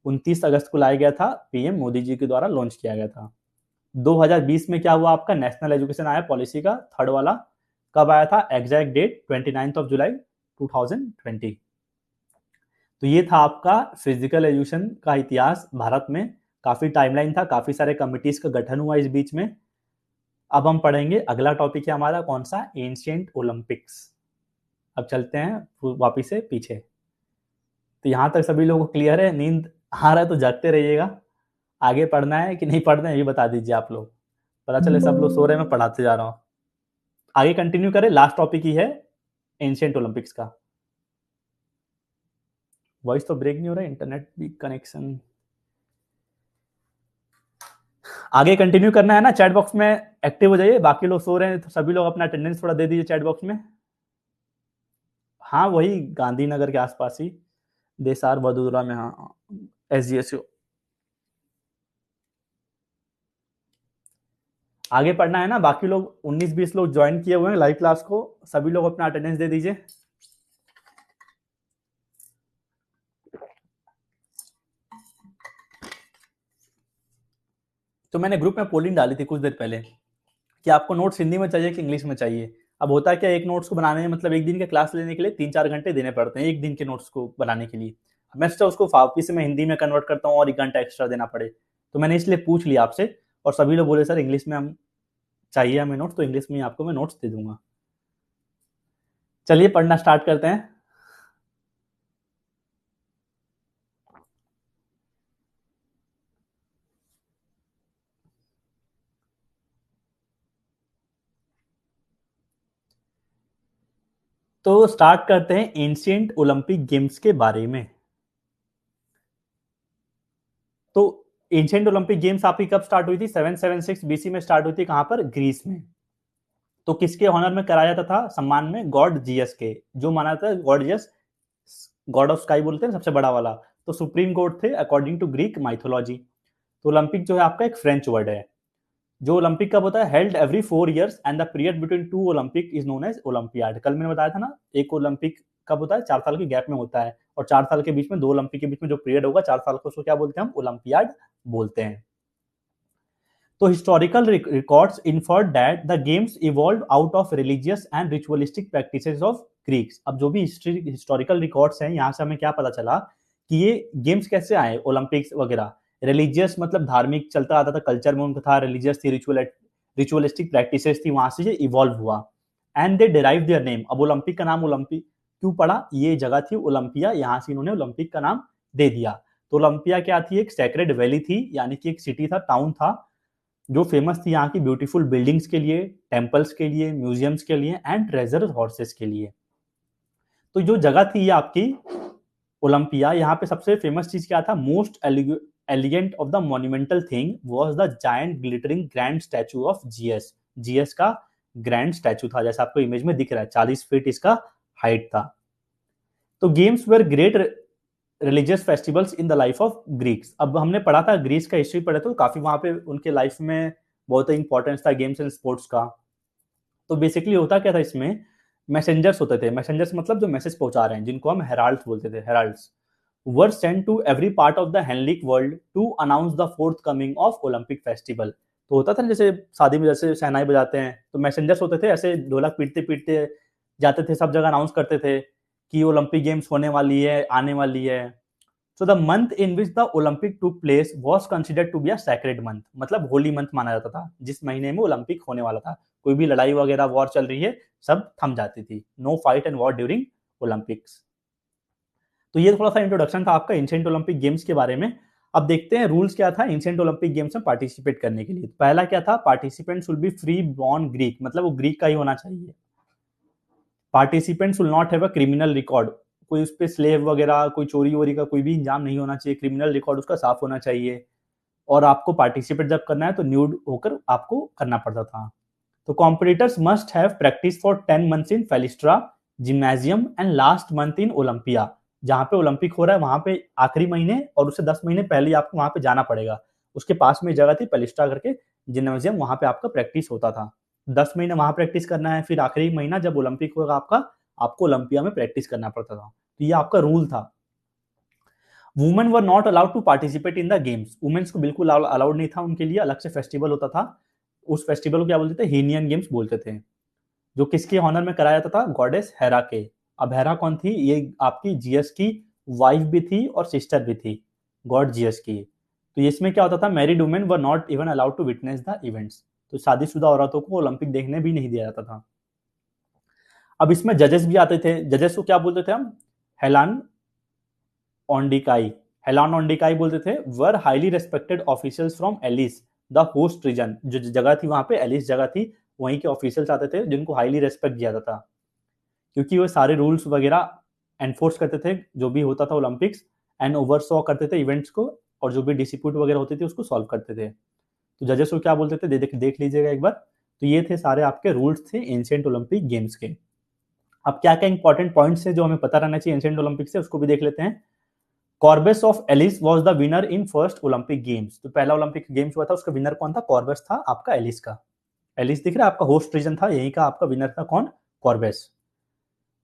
29 अगस्त को लाया गया था, पीएम मोदी जी के द्वारा लॉन्च किया गया था। 2020 में क्या हुआ आपका? नेशनल एजुकेशन आया पॉलिसी का थर्ड वाला। कब आया था? Exact date 29 of July 2020। तो ये था आपका फिजिकल एजुकेशन का इतिहास भारत में। काफी टाइमलाइन था, काफी सारे कमिटीज का गठन हुआ इस बीच में। अब हम पढ़ेंगे, अगला टॉपिक है हमारा कौन सा? Ancient Olympics. अब चलते हैं वापिस से पीछे। तो यहाँ तक सभी लोगों को क्लियर है? नींद आ रहा है तो जागते रहिएगा। आगे पढ़ना है कि नहीं पढ़ना है ये बता दीजिए आप लोग। पता चले सब लोग सो रहे हैं, मैं पढ़ाते जा रहा हूँ। आगे कंटिन्यू करें, लास्ट टॉपिक ही है एंशिएंट ओलंपिक्स का। वॉइस तो ब्रेक नहीं हो रहा है, इंटरनेट भी कनेक्शन। आगे कंटिन्यू करना है ना? चैट बॉक्स में एक्टिव हो जाइए, बाकी लोग सो रहे हैं तो सभी लोग अपना अटेंडेंस थोड़ा दे दीजिए चैट बॉक्स में। हाँ, वही गांधीनगर के आसपास ही, देसार बदूरा में। हाँ, SGSU। आगे पढ़ना है ना? बाकी लोग 19-20 लोग ज्वाइन किए हुए हैं लाइव क्लास को, सभी लोग अपना अटेंडेंस दे दीजिए। तो मैंने ग्रुप में पोलिंग डाली थी कुछ देर पहले कि आपको नोट्स हिंदी में चाहिए कि इंग्लिश में चाहिए। अब होता है क्या, एक नोट्स को बनाने में मतलब एक दिन के क्लास लेने के लिए 3-4 घंटे देने पड़ते हैं एक दिन के नोट्स को बनाने के लिए। मैं सोचा उसको वापिस से मैं हिंदी में कन्वर्ट करता हूँ और 1 घंटा एक्स्ट्रा देना पड़े, तो मैंने इसलिए पूछ लिया आपसे, और सभी लोग बोले सर इंग्लिश में हम चाहिए हमें नोट्स, तो इंग्लिश में आपको मैं नोट्स दे दूंगा। चलिए पढ़ना स्टार्ट करते हैं। तो स्टार्ट करते हैं एंशिएंट ओलंपिक गेम्स के बारे में। तो एंशिएंट ओलंपिक गेम्स आपकी कब स्टार्ट हुई थी? 776 बीसी में स्टार्ट हुई थी। कहां पर? ग्रीस में। तो किसके ऑनर में कराया जाता था? सम्मान में गॉड जियस के, जो माना था God Jesus, God of sky बोलते हैं सबसे बड़ा वाला। तो सुप्रीम गॉड थे अकॉर्डिंग टू ग्रीक माइथोलॉजी। तो ओलंपिक जो है आपका एक फ्रेंच वर्ड है। जो ओलंपिक कब होता है? Held every 4 years and the period between two Olympic is known as Olympiad. कल मैंने बताया था ना, एक ओलंपिक कब होता है? 4 साल के गैप में होता है, और 4 साल के बीच में 2 ओलंपिक के बीच में जो पीरियड होगा 4 साल को, उसको क्या बोलते हैं? हम ओलंपियाड बोलते हैं। तो historical records inferred that the games evolve out of religious and ritualistic practices of Greeks. अब जो भी हिस्टोरिकल रिकॉर्ड्स हैं, यहाँ से हमें क्या पता चला कि ये गेम्स कैसे आए ओलंपिक्स वगैरह। रिलीजियस मतलब धार्मिक चलता आता था, कल्चर में उनका था, रिलीजियस थी, रिचुअलिस्टिक प्रैक्टिसेस थी, वहां से ये इवॉल्व हुआ। And they derive their name. अब ओलंपिक का नाम ओलंपिक क्यों पड़ा? ये जगह थी ओलंपिया, यहाँ से इन्होंने ओलंपिक का नाम दे दिया। तो ओलंपिया क्या थी? एक सैक्रेड वैली थी, यानी कि एक सिटी था, टाउन था, जो फेमस थी यहाँ की ब्यूटीफुल बिल्डिंग्स के लिए, टेम्पल्स के लिए, म्यूजियम्स के लिए एंड ट्रेजर हॉर्सेस के लिए। तो जो जगह थी ये आपकी ओलंपिया, यहाँ पे सबसे फेमस चीज क्या था? Most elegant of the monumental thing was the giant glittering grand statue of GS. GS का ग्रैंड स्टैचू था, जैसा आपको इमेज में दिख रहा है, 40 फीट इसका हाइट था। तो games were great religious festivals in the life of Greeks. अब हमने पढ़ा था, ग्रीस का हिस्ट्री पढ़े तो काफी वहां पे उनके लाइफ में बहुत इंपॉर्टेंस था गेम्स एंड स्पोर्ट्स का। तो बेसिकली होता क्या था इसमें? मैसेंजर्स होते थे। मैसेंजर्स मतलब जो मैसेज पहुंचा रहे हैं, जिनको हम हेराल्ड्स बोलते थे, heralds were sent to every part of the Hellenic world to announce the forthcoming of Olympic festival. तो होता था जैसे शादी में जैसे शहनाई बजाते हैं, तो मैसेंजर्स होते थे, ऐसे ढोलक पीटते पीटते जाते थे, सब जगह अनाउंस करते थे कि ओलंपिक गेम्स होने वाली है, आने वाली है। So the month in which the Olympic took place was considered to be a sacred month, मतलब होली मंथ माना जाता था जिस महीने में ओलंपिक होने वाला था। कोई भी लड़ाई वगैरह वॉर चल रही है, सब थम जाती थी। No fight and war during Olympics. तो ये थोड़ा सा इंट्रोडक्शन था आपका एंशिएंट ओलंपिक गेम्स के बारे में। अब देखते हैं रूल्स क्या था एंशिएंट ओलंपिक गेम्स में पार्टिसिपेट करने के लिए। पहला क्या था? Participant should be free born Greek, मतलब वो ग्रीक का ही होना चाहिए। Participants will not have a criminal record, कोई उस पर स्लेव वगैरह, कोई चोरी वोरी का कोई भी इंजाम नहीं होना चाहिए, क्रिमिनल रिकॉर्ड उसका साफ होना चाहिए। और आपको पार्टिसिपेट जब करना है तो न्यूड होकर आपको करना पड़ता था। तो competitors must have practice for 10 months in palaestra gymnasium and last month in Olympia. जहां पे ओलंपिक हो रहा है वहां पे आखिरी महीने और उससे 10 महीने पहले आपको वहां पे जाना पड़ेगा। उसके पास में जगह थी पेलिस्ट्रा करके जिम्नाजियम, वहां पे आपका प्रैक्टिस होता था। 10 महीने वहां प्रैक्टिस करना है, फिर आखिरी महीना जब ओलंपिक होगा आपका, आपको ओलंपिया में प्रैक्टिस करना पड़ता था। तो ये आपका रूल था। Women were not allowed to participate in the games. Womens को बिल्कुल अलाउड नहीं था, उनके लिए अलग से फेस्टिवल होता था। उस फेस्टिवल को क्या बोलते थे? हीनियन गेम्स बोलते थे, जो किसके ऑनर में कराया जाता था? गॉडेस हेरा के। अब हेरा कौन थी? ये आपकी जीएस की वाइफ भी थी और सिस्टर भी थी, गॉड जीएस की। तो इसमें क्या होता था? Married women were not even allowed to witness the events. तो शादीशुदा औरतों को ओलंपिक देखने भी नहीं दिया जाता था। अब इसमें जजेस भी आते थे। जजेस को क्या बोलते थे हम? हेलान ऑन्डिकाई। हेलान ऑन्डिकाई बोलते थे। Were highly respected officials from Elis the host region. जो जगह थी वहां पे, एलिस जगह थी, वहीं के ऑफिशियल्स आते थे जिनको हाईली रेस्पेक्ट दिया जाता था, क्योंकि वो सारे रूल्स वगैरह एनफोर्स करते थे जो भी होता था ओलंपिक्स, एंड ओवरसॉ करते थे इवेंट्स को, और जो भी डिस्प्यूट वगैरह होती थी उसको सॉल्व करते थे। तो जजेस को क्या बोलते थे? देख लीजिएगा एक बार। तो ये थे सारे आपके रूल्स थे एंशिएंट ओलंपिक गेम्स के। अब क्या क्या इंपॉर्टेंट पॉइंट्स है जो हमें पता रहना चाहिए एंशिएंट ओलंपिक से, उसको भी देख लेते हैं। Coroebus of Elis was the winner in first Olympic games. तो पहला ओलंपिक गेम्स हुआ था, उसका विनर कौन था? कॉर्बेस था आपका एलिस का। एलिस दिख रहा है आपका, होस्ट रीजन था, यही का आपका विनर था कौन? Coroebus.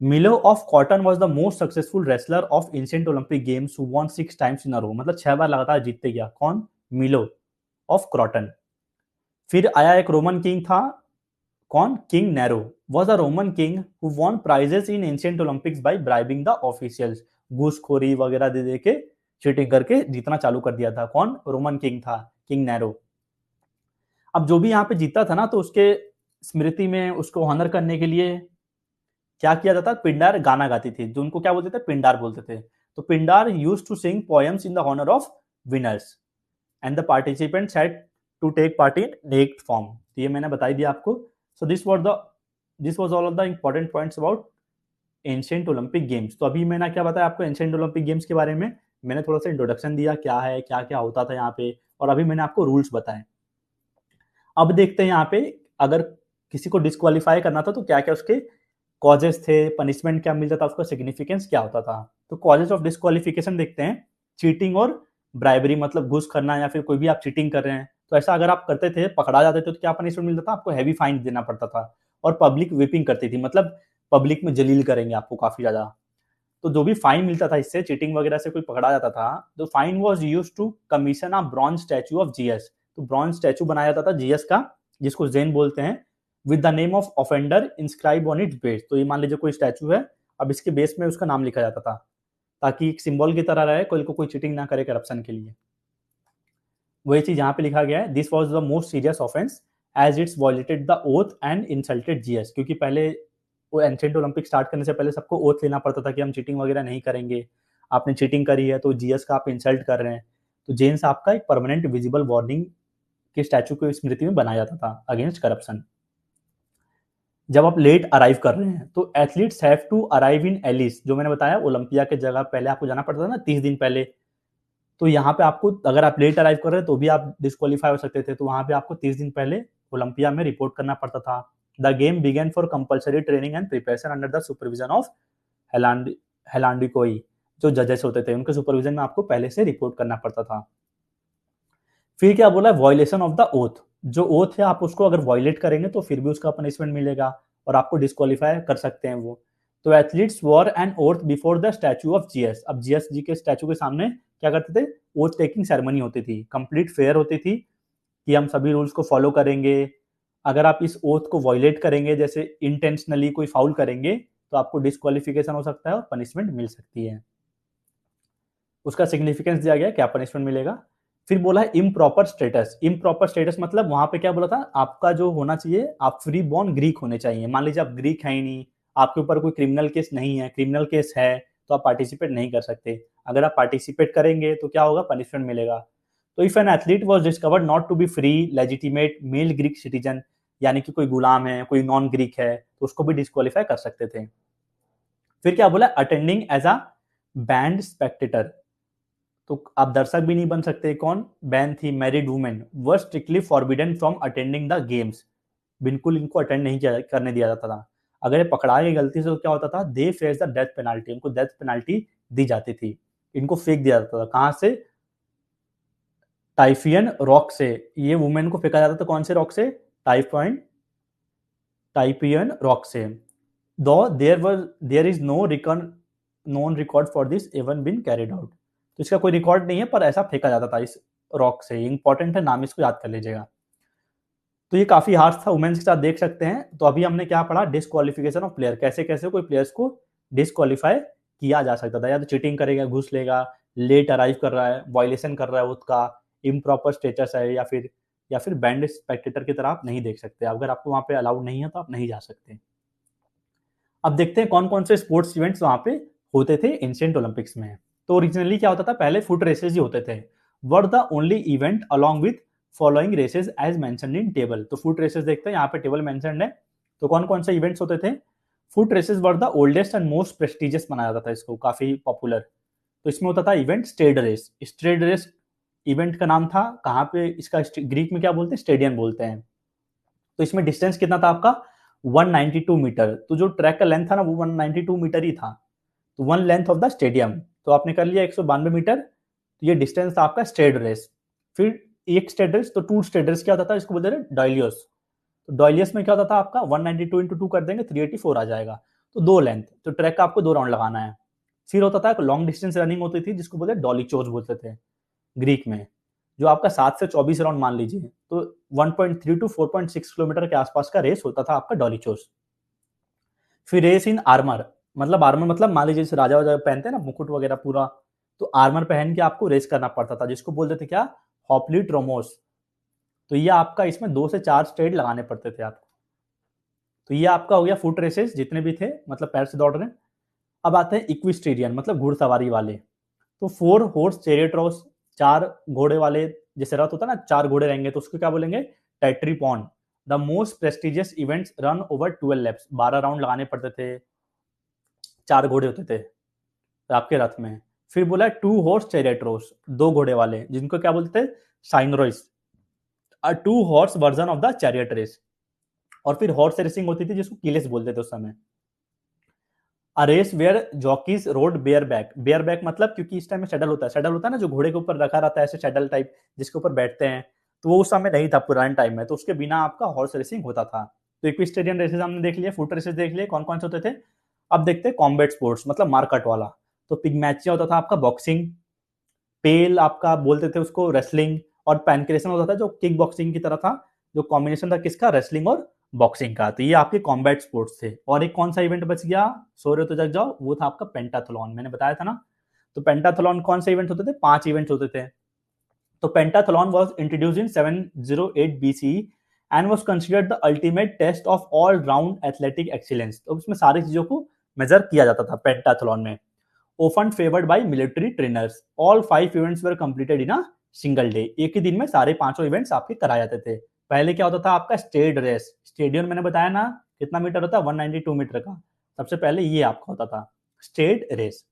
Milo of Croton was the most successful wrestler of ancient Olympic games who won 6 times in a row, मतलब 6 बार लगातार जीतते गया। कौन? मिलो ऑफ क्रॉटन। फिर आया एक रोमन किंग था, कौन? King Nero was a Roman king who won prizes in ancient Olympics by bribing the officials. घूसखोरी वगैरह दे दे के, चीटिंग करके जीतना चालू कर दिया था। कौन? रोमन किंग था, किंग नेरो। अब जो भी यहाँ पे जीता था ना, तो उसके स्मृति में, उसको ऑनर करने के लिए क्या किया जाता? पिंडार गाना गाती थी, जो उनको क्या बोलते थे? पिंडार बोलते थे। तो Pindar used to sing poems in the honour of winners and the participants had to take part in naked form. तो ये मैंने बता ही दिया आपको। So this was all of the important points about ancient Olympic games. तो अभी मैंने क्या बताया आपको एंशिएंट ओलंपिक गेम्स के बारे में? मैंने थोड़ा सा इंट्रोडक्शन दिया, क्या है, क्या क्या होता था यहाँ पे, और अभी मैंने आपको रूल्स बताए। अब देखते हैं यहाँ पे, अगर किसी को डिस्क्वालीफाई करना था तो क्या क्या उसके कॉजेस थे, पनिशमेंट क्या मिलता था, उसका सिग्निफिकेंस क्या होता था। तो कॉजेस ऑफ डिस्क्वालिफिकेशन देखते हैं। चीटिंग और ब्राइबरी, मतलब घूस करना या फिर कोई भी आप चीटिंग कर रहे हैं, तो ऐसा अगर आप करते थे, पकड़ा जाते थे, तो क्या पनिशमेंट मिलता था? आपको हैवी फाइन देना पड़ता था। और पब्लिक विपिंग करती थी, मतलब पब्लिक में जलील करेंगे आपको काफी ज्यादा। तो जो भी फाइन मिलता था इससे, चीटिंग वगैरह से कोई पकड़ा जाता था, तो fine was used to commission a bronze statue of Zeus. तो ब्रॉन्ज स्टैचू बनाया जाता था जीएस का, जिसको जेन बोलते हैं, with the name of offender inscribe on its base. तो ये मान लीजिए कोई स्टैचू है, अब इसके बेस में उसका नाम लिखा जाता था, ताकि एक सिंबल की तरह रहे, कोई को कोई चीटिंग ना करे करप्शन के लिए। वही चीज यहाँ पे लिखा गया है, this was the most serious offence as its violated the oath and insulted Zeus. क्योंकि पहले वो एंशिएंट ओलंपिक स्टार्ट करने से पहले सबको ओथ लेना पड़ता था कि हम चीटिंग वगैरह नहीं करेंगे, आपने चीटिंग करी है तो जीएस का आप इंसल्ट कर रहे हैं। तो जेन्स आपका एक परमानेंट विजिबल वार्निंग के स्टैचू को स्मृति में बनाया जाता था अगेंस्ट करप्शन। जब आप लेट अराइव कर रहे हैं तो athletes have to arrive in Elis, जो मैंने बताया ओलंपिया के जगह पहले आपको जाना पड़ता था ना 30 दिन पहले। तो यहाँ पे आपको, अगर आप लेट अराइव कर रहे हैं तो भी आप डिस्क्वालीफाई हो सकते थे। तो वहां पे आपको 30 दिन पहले ओलंपिया में रिपोर्ट करना पड़ता था। The game began for compulsory training and preparation under the supervision of Hellanodikai. जो जजेस होते थे उनके सुपरविजन में आपको पहले से रिपोर्ट करना पड़ता था। फिर क्या बोला? Violation of the oath. जो ओथ है आप उसको अगर वॉयलेट करेंगे तो फिर भी उसका पनिशमेंट मिलेगा और आपको डिस्क्वालीफाई कर सकते हैं वो। तो athletes war N oath before the statue of GS. अब जीएस जी के स्टैचू के सामने क्या करते थे? ओथ टेकिंग सेरेमनी होती थी, कंप्लीट फेयर होती थी, कि हम सभी रूल्स को फॉलो करेंगे। अगर आप इस ओथ को वॉयलेट करेंगे, जैसे इंटेंशनली कोई फाउल करेंगे, तो आपको डिस्क्वालिफिकेशन हो सकता है और पनिशमेंट मिल सकती है। उसका सिग्निफिकेंस दिया गया, क्या पनिशमेंट मिलेगा। फिर बोला है इम्प्रॉपर स्टेटस। इम्प्रॉपर स्टेटस मतलब वहां पे क्या बोला था? आपका जो होना चाहिए, आप फ्री बॉर्न ग्रीक होने चाहिए। मान लीजिए आप ग्रीक है ही नहीं, आपके ऊपर कोई क्रिमिनल केस नहीं है, क्रिमिनल केस है तो आप पार्टिसिपेट नहीं कर सकते। अगर आप पार्टिसिपेट करेंगे तो क्या होगा? पनिशमेंट मिलेगा। तो if an athlete was discovered not to be free legitimate male Greek citizen, यानी कि कोई गुलाम है, कोई नॉन ग्रीक है, तो उसको भी डिस्क्वालीफाई कर सकते थे। फिर क्या बोला? Attending as a banned spectator. तो आप दर्शक भी नहीं बन सकते। कौन बैन थी? Married women were strictly forbidden from attending the games. बिल्कुल इनको अटेंड नहीं करने दिया जाता था। अगर ये पकड़ा गई गलती से तो क्या होता था? They face the death penalty. उनको डेथ पेनाल्टी दी जाती थी। इनको फेंक दिया जाता था। कहां से? टाइफियन रॉक से। ये वुमेन को फेंका जाता था कौन से रॉक से? टाइपियन रॉक से। Though there is no record, non record for this even been carried out. तो इसका कोई रिकॉर्ड नहीं है, पर ऐसा फेंका जाता था इस रॉक से। इंपॉर्टेंट है, नाम इसको याद कर लीजिएगा। तो ये काफी हार्श था वुमेन्स के साथ, देख सकते हैं। तो अभी हमने क्या पढ़ा? डिस्क्वालिफिकेशन ऑफ प्लेयर, कैसे कैसे कोई प्लेयर्स को डिस्क्वालीफाई किया जा सकता था। या तो चीटिंग करेगा, घूस लेगा, लेट अराइव कर रहा है, वायलेशन कर रहा है उसका, इम्प्रॉपर स्टेटस है, या फिर बैंड स्पेक्टेटर की तरह आप नहीं देख सकते। अगर आपको वहां पे अलाउड नहीं है तो आप नहीं जा सकते। अब देखते हैं कौन कौन से स्पोर्ट्स इवेंट्स वहां पे होते थे एंशिएंट ओलंपिक्स में। तो ओरिजिनली क्या होता था? पहले फुट रेसेस ही होते थे, were the only event along with following races as mentioned in table. तो फुट रेसेस देखते हैं, यहाँ पे टेबल मेंशनड है। तो कौन कौन से इवेंट्स होते थे? Foot races were the oldest and most prestigious माना जाता था इसको, काफी पॉपुलर। तो इसमें होता था event stade race. Stade race event का नाम था। कहाँ पे इसका ग्रीक में क्या बोलते हैं? स्टेडियम बोलते हैं। तो इसमें डिस्टेंस कितना था आपका? 192 मीटर। तो जो ट्रैक का लेंथ था ना, वो 192 मीटर ही था। तो one length of the stadium. तो आपने कर लिया 192 मीटर। तो ये डिस्टेंस था आपका स्टेड रेस। फिर एक स्टेड रेस, तो टू स्टेड रेस क्या होता था? इसको बोलते थे डॉयलियस। तो डॉयलियस में क्या होता था आपका? 192 इंटू टू कर देंगे 384 आ जाएगा। तो दो लेंथ, तो ट्रैक का आपको 2 राउंड लगाना है। फिर होता था लॉन्ग डिस्टेंस रनिंग होती थी, जिसको बोलते डॉलीचोज बोलते थे ग्रीक में, जो आपका 7 से 24 राउंड मान लीजिए। तो 1.3 टू 4.6 किलोमीटर के आसपास का रेस होता था आपका डॉलीचोस। फिर रेस इन आर्मर, मतलब आर्मर मतलब मान लीजिए जैसे राजा वाजा पहनते हैं ना, मुकुट वगैरह पूरा, तो आर्मर पहन के आपको रेस करना पड़ता था, जिसको बोलते थे क्या? हॉप्लीट्रोमोस। तो ये आपका इसमें 2 से 4 स्टेड लगाने पड़ते थे आपको। तो ये आपका हो गया फुट रेसेस जितने भी थे, मतलब पैर से दौड़ रहे हैं। अब आते हैं इक्विस्टेरियन, मतलब घुड़सवारी वाले। तो 4 हॉर्स चैरियट रेस, 4 घोड़े वाले, जैसे रथ होता है ना, 4 घोड़े रहेंगे तो उसको क्या बोलेंगे, tethrippon. The most prestigious events run over 12 laps, 12 round लगाने पड़ते थे, 4 घोड़े होते थे आपके रथ में। फिर बोला 2 हॉर्स चैरियट रेस, 2 घोड़े वाले, जिनको क्या बोलते थे, synoris, a 2 horse version of the chariot race. और फिर हॉर्स रेसिंग होती थी जिसको किलेस बोलते थे उस समय। A race where jockeys rode bareback, bareback मतलब क्योंकि इस टाइम में सेडल होता है ना, जो घोड़े के ऊपर रखा रहता है ऐसे सेडल टाइप, जिसके ऊपर बैठते हैं, तो वो उस समय नहीं था पुराने टाइम में, तो उसके बिना आपका हॉर्स रेसिंग होता था। तो इक्विस्टेरियन रेसेस हमने देख लिए, फुट रेसेस देख लिए, कौन कौन से होते थे। अब देखते हैं कॉम्बैट स्पोर्ट्स, मतलब मारकट वाला। तो पिगमैचिया होता था आपका बॉक्सिंग, पेल आपका बोलते थे उसको रेसलिंग, और पैनक्रेसन होता था जो किक बॉक्सिंग की तरह था, जो कॉम्बिनेशन था किसका, रेसलिंग और बॉक्सिंग का। तो ये आपके कॉम्बैट स्पोर्ट्स थे। और एक कौन सा इवेंट बच गया, सो रहे हो तो जग जाओ, वो था आपका पेंटाथलॉन, मैंने बताया था ना। तो पेंटाथलॉन कौन से इवेंट होते थे, 5 इवेंट्स होते थे। तो pentathlon was introduced in 708 BC and was considered the ultimate test of all round athletic excellence. तो उसमें सारी चीजों को मेजर किया जाता था पेंटाथलॉन में। often favored by military trainers. All 5 events were completed in a single day. एक ही दिन में सारे पांचों इवेंट्स आपके कराए जाते थे। पहले क्या होता था आपका स्टेड रेस, स्टेडियम मैंने बताया ना कितना मीटर होता है, 192 मीटर का। सबसे पहले ये आपका होता था स्टेड रेस।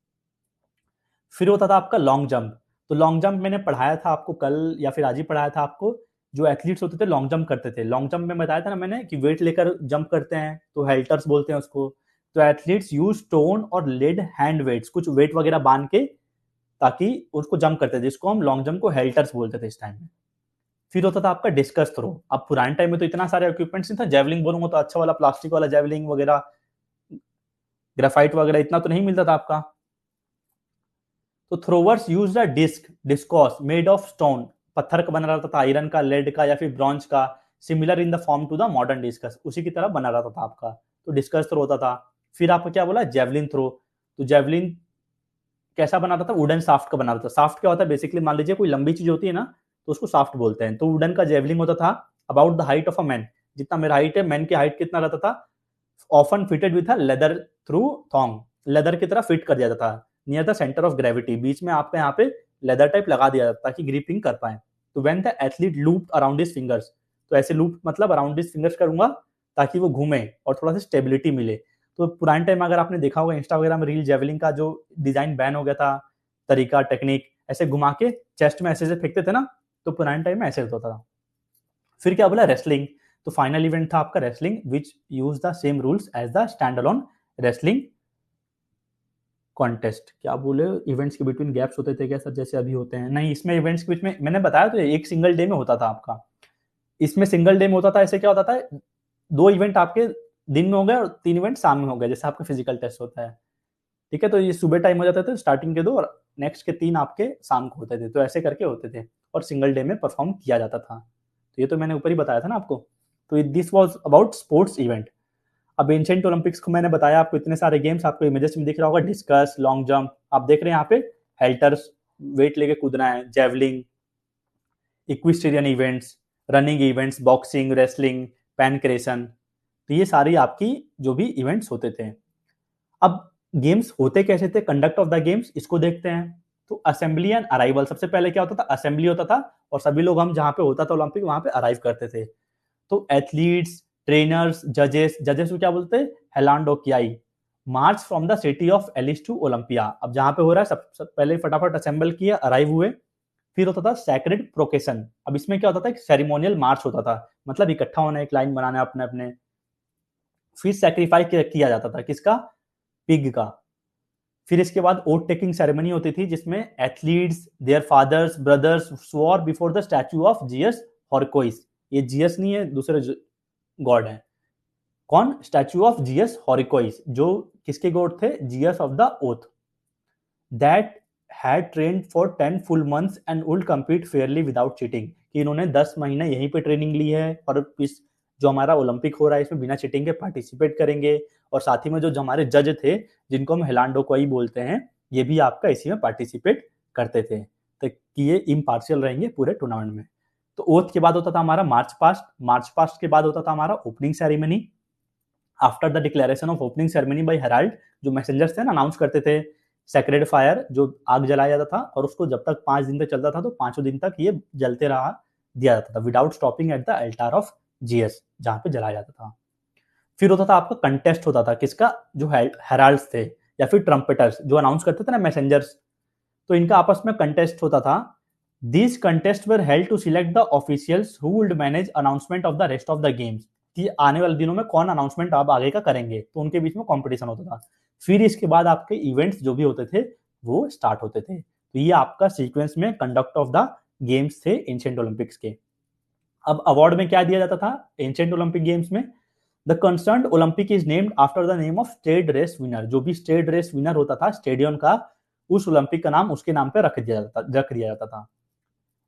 फिर होता था आपका लॉन्ग जंप। तो लॉन्ग जंप मैंने पढ़ाया था आपको कल या फिर आज ही पढ़ाया था आपको। जो एथलीट्स होते थे लॉन्ग जंप करते थे, लॉन्ग जंप में बताया था ना मैंने कि वेट लेकर जंप करते हैं, तो हेल्टर्स बोलते हैं उसको। तो एथलीट्स यूज स्टोन और लेड हैंड वेट्स, कुछ वेट वगैरह बांध के, ताकि उसको जंप करते थे, जिसको हम लॉन्ग जंप को हेल्टर्स बोलते थे इस टाइम में। फिर होता था आपका डिस्कस थ्रो। अब पुराने टाइम में तो इतना सारे इक्विपमेंट्स नहीं था, जेवलिंग बोलूंगा तो अच्छा वाला प्लास्टिक वाला जेवलिंग वगैरह, ग्रेफाइट वगैरह इतना तो नहीं मिलता था आपका। तो throwers use a disc, discus made of stone, पत्थर का बना रहता था, आयरन का, लेड का या फिर ब्रॉन्ज का, similar in the form to the modern discus, उसी की तरह बना रहता था आपका। तो डिस्कस थ्रो होता था। फिर आपको क्या बोला, जेवलिन थ्रो। तो जेवलिन कैसा बनाता था, वुडन साफ्ट का बनाता था। साफ्ट क्या होता है, बेसिकली मान लीजिए कोई लंबी चीज होती है ना, तो उसको साफ्ट बोलते हैं। तो वुडन का जेवलिंग होता था about the height of a man, जितना मेरा हाइट है, मैन की हाइट कितना रहता था, often fitted with a leather through thong, leather की तरह फिट कर दिया जाता था near the centre of gravity, बीच में आपके यहाँ पे लेदर टाइप लगा दिया जाता ताकि ग्रिपिंग कर पाए। तो when the athlete loop around his fingers, तो ऐसे लूप मतलब अराउंड हिज फिंगर्स करूंगा ताकि वो घूमे और थोड़ा सा स्टेबिलिटी मिले। तो पुराने टाइम में अगर आपने देखा होगा इंस्टा वगैरह में रील, जेवलिंग का जो डिजाइन बैन हो गया था, तरीका टेक्निक, ऐसे घुमा के चेस्ट में ऐसे फेंकते थे ना, तो पुराने टाइम में ऐसे होता था। फिर क्या बोला, रेसलिंग। तो फाइनल इवेंट था आपका wrestling, which use the same rules as the stand alone wrestling contest. क्या बोले, इवेंट्स के बिटवीन गैप्स होते थे क्या सर, जैसे अभी होते हैं? नहीं, इसमें इवेंट्स के बीच में मैंने बताया तो एक सिंगल डे में होता था आपका। इसमें सिंगल डे में होता था, ऐसे क्या होता था, 2 इवेंट आपके दिन में हो गए और 3 इवेंट शाम में हो गए, जैसे आपका फिजिकल टेस्ट होता है। ठीक है, तो ये सुबह टाइम हो जाते थे स्टार्टिंग के 2, और नेक्स्ट के 3 आपके शाम को होते थे। तो ऐसे करके होते थे और सिंगल डे में परफॉर्म किया जाता था। तो ये तो मैंने ऊपर ही बताया था ना आपको। तो this was about sports event. अब एंशिएंट ओलंपिक्स को मैंने बताया आपको, इतने सारे गेम्स आपको इमेजेस में दिख रहा होगा, डिस्कस, लॉन्ग जंप, आप देख रहे हैं यहाँ पे, हेल्टर्स, वेट लेके कूदना है, javelin, equestrian events, running events, boxing, wrestling, pankration. तो ये सारी आपकी जो भी इवेंट्स होते थे। अब गेम्स होते कैसे थे, कंडक्ट ऑफ द गेम्स, इसको देखते हैं। तो असेंबली एंड अराइवल, सबसे पहले क्या होता था, असेंबली होता था, और सभी लोग हम जहाँ पे होता था ओलंपिक वहां पे अराइव करते थे। तो एथलीट्स, ट्रेनर्स, जजेस, जजेस को क्या बोलते हैं, Hellanodikai, march from the city of Elis to Olympia. अब जहां पे हो रहा है सब पहले फटाफट असेंबल किए, अराइव हुए। फिर होता था सैक्रेड प्रोकेशन। अब इसमें क्या होता था, एक सेरेमोनियल मार्च होता था, मतलब इकट्ठा होना, एक लाइन बनाना अपने अपने। फिर सैक्रिफाइस किया जाता था, किसका, पिग का। फिर इसके बाद ओथ टेकिंग सेरेमनी होती थी, जिसमें athletes, their fathers, brothers swore before the statue of Zeus Horkios. ये जीएस नहीं है, दूसरे गॉड है। कौन, स्टैच्यू ऑफ जीएस हॉरिकोइस, जो किसके गॉड थे, Zeus of the oath, that had trained for 10 full months and would compete fairly without cheating. कि इन्होंने 10 महीने यहीं पे ट्रेनिंग ली है, और इस जो हमारा ओलंपिक हो रहा है इसमें बिना चीटिंग के पार्टिसिपेट करेंगे। और साथ ही में जो हमारे जज थे, जिनको हम हेलांडो कोई बोलते हैं, ये भी आपका इसी में पार्टिसिपेट करते थे, तो कि ये इम्पार्शियल रहेंगे पूरे टूर्नामेंट में। तो ओथ के बाद होता था हमारा मार्च पास्ट, मार्च पास्ट के बाद होता था हमारा opening ceremony. After the declaration of opening ceremony by herald, जो मैसेंजर्स थे ना, अनाउंस करते थे सेक्रेड फायर, जो आग जलाया जाता था, और उसको जब तक 5 दिन तक चलता था तो 5 दिन तक ये जलते रहा दिया जाता था without stopping at the Alt of GS, जहाँ पे जलाया जाता था। फिर होता था आपका कंटेस्ट होता था किसका, जो हेराल्ड्स थे या फिर ट्रम्पेटर्स जो अनाउंस करते थे ना, मैसेंजर्स, तो इनका आपस में कंटेस्ट होता था। These contest were held to select the officials who would manage announcement of the rest of the games, कि आने वाले दिनों में कौन अनाउंसमेंट आप आगे का करेंगे, तो उनके बीच में कंपटीशन होता था। फिर इसके बाद आपके इवेंट्स जो भी होते थे वो स्टार्ट होते थे। तो ये आपका सीक्वेंस में कंडक्ट ऑफ द गेम्स थे एंशिएंट ओलंपिक्स के। अब अवार्ड में क्या दिया जाता था एंशिएंट ओलंपिक गेम्स में, the concerned Olympic is named after the name of stade race winner, जो भी स्टेट रेस विनर होता था स्टेडियम का, उस ओलंपिक का नाम उसके नाम पे रख दिया जाता था।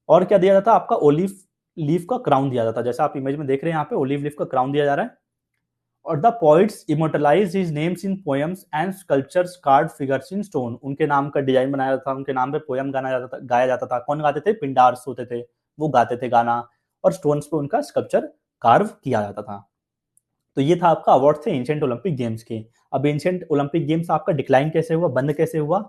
और क्या दिया जाता, आपका ओलिव लीफ का क्राउन दिया जाता, जैसा आप इमेज में देख रहे हैं यहाँ पे ओलिव लीफ का क्राउन दिया जा रहा है। और the poets immortalize his names in poems and sculptures carved figures in stone, उनके नाम का डिजाइन बनाया जाता था, उनके नाम पे पोएम गाया जाता था। कौन गाते थे, पिंडार्स होते थे, वो गाते थे गाना, और स्टोन्स पे उनका स्कल्पचर कार्व किया जाता था। तो ये था आपका अवार्ड थे एंशिएंट ओलंपिक गेम्स के। अब एंशिएंट ओलंपिक गेम्स आपका डिक्लाइन कैसे हुआ, बंद कैसे हुआ,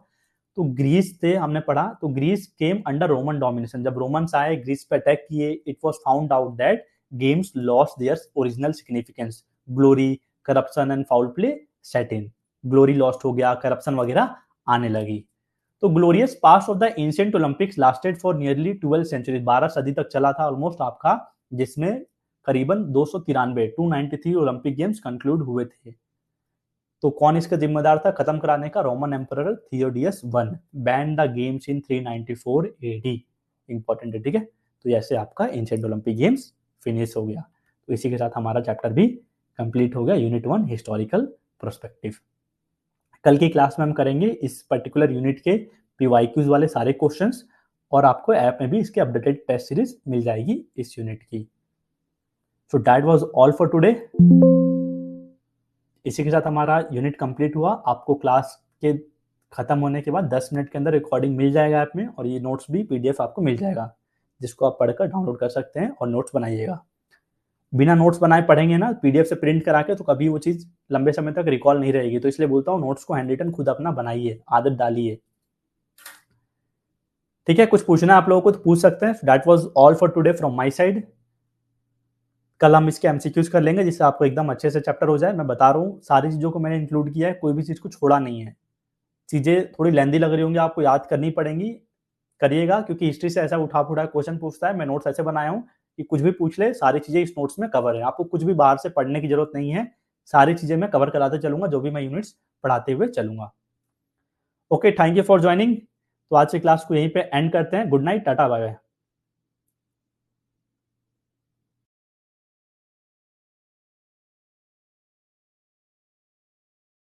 तो ग्रीस थे हमने पढ़ा, तो Greece came under Roman domination, जब रोमन्स आए ग्रीस पे अटैक किए, it was found out that games lost their original significance, glory, corruption and foul play set in, glory lost हो गया, करप्शन वगैरह आने लगी। तो glorious past of the ancient Olympics lasted for nearly 12 century, 12 सदी तक चला था ऑलमोस्ट आपका, जिसमें करीबन 293 ओलंपिक गेम्स कंक्लूड हुए थे। तो कौन इसका जिम्मेदार था खत्म कराने का, Roman emperor Theodosius one ban the games in 394 AD, important है, ठीक है। तो ऐसे आपका एंशिएंट ओलंपिक गेम्स फिनिश हो गया। तो इसी के साथ हमारा चैप्टर भी कंप्लीट हो गया, यूनिट 1 हिस्टोरिकल प्रोस्पेक्टिव। कल की क्लास में हम करेंगे इस पर्टिकुलर यूनिट के पीवाईक्यूज वाले सारे क्वेश्चंस, और आपको ऐप में भी इसके अपडेटेड टेस्ट सीरीज मिल जाएगी इस यूनिट की। So that was all for today. इसी के साथ हमारा यूनिट कंप्लीट हुआ। आपको क्लास के खत्म होने के बाद 10 मिनट के अंदर रिकॉर्डिंग मिल जाएगा ऐप में, और ये नोट्स भी पीडीएफ आपको मिल जाएगा, जिसको आप पढ़कर डाउनलोड कर सकते हैं और नोट्स बनाइएगा। बिना नोट्स बनाए पढ़ेंगे ना पीडीएफ से प्रिंट करा के, तो कभी वो चीज़ लंबे समय तक रिकॉल नहीं रहेगी। तो इसलिए बोलता हूँ नोट्स को हैंड रिटन खुद अपना बनाइए, आदत डालिए, ठीक है। कुछ पूछना है आप लोगों को तो पूछ सकते हैं। That was all for today from my side. कल हम इसके एमसीक्यूज कर लेंगे, जिससे आपको एकदम अच्छे से चैप्टर हो जाए। मैं बता रहा हूँ सारी चीज़ों को मैंने इंक्लूड किया है, कोई भी चीज़ को छोड़ा नहीं है। चीज़ें थोड़ी लेंदी लग रही होंगी, आपको याद करनी पड़ेंगी, करिएगा, क्योंकि हिस्ट्री से ऐसा उठा फुटा क्वेश्चन पूछता है। मैं नोट्स ऐसे बनाया हूँ कि कुछ भी पूछ ले, सारी चीज़ें इस नोट्स में कवर है। आपको कुछ भी बाहर से पढ़ने की जरूरत नहीं है, सारी चीज़ें मैं कवर कराते चलूंगा, जो भी मैं यूनिट्स पढ़ाते हुए चलूंगा। Okay, thank you for joining. तो आज की क्लास को यहीं पे एंड करते हैं। Good night, tata, bye bye.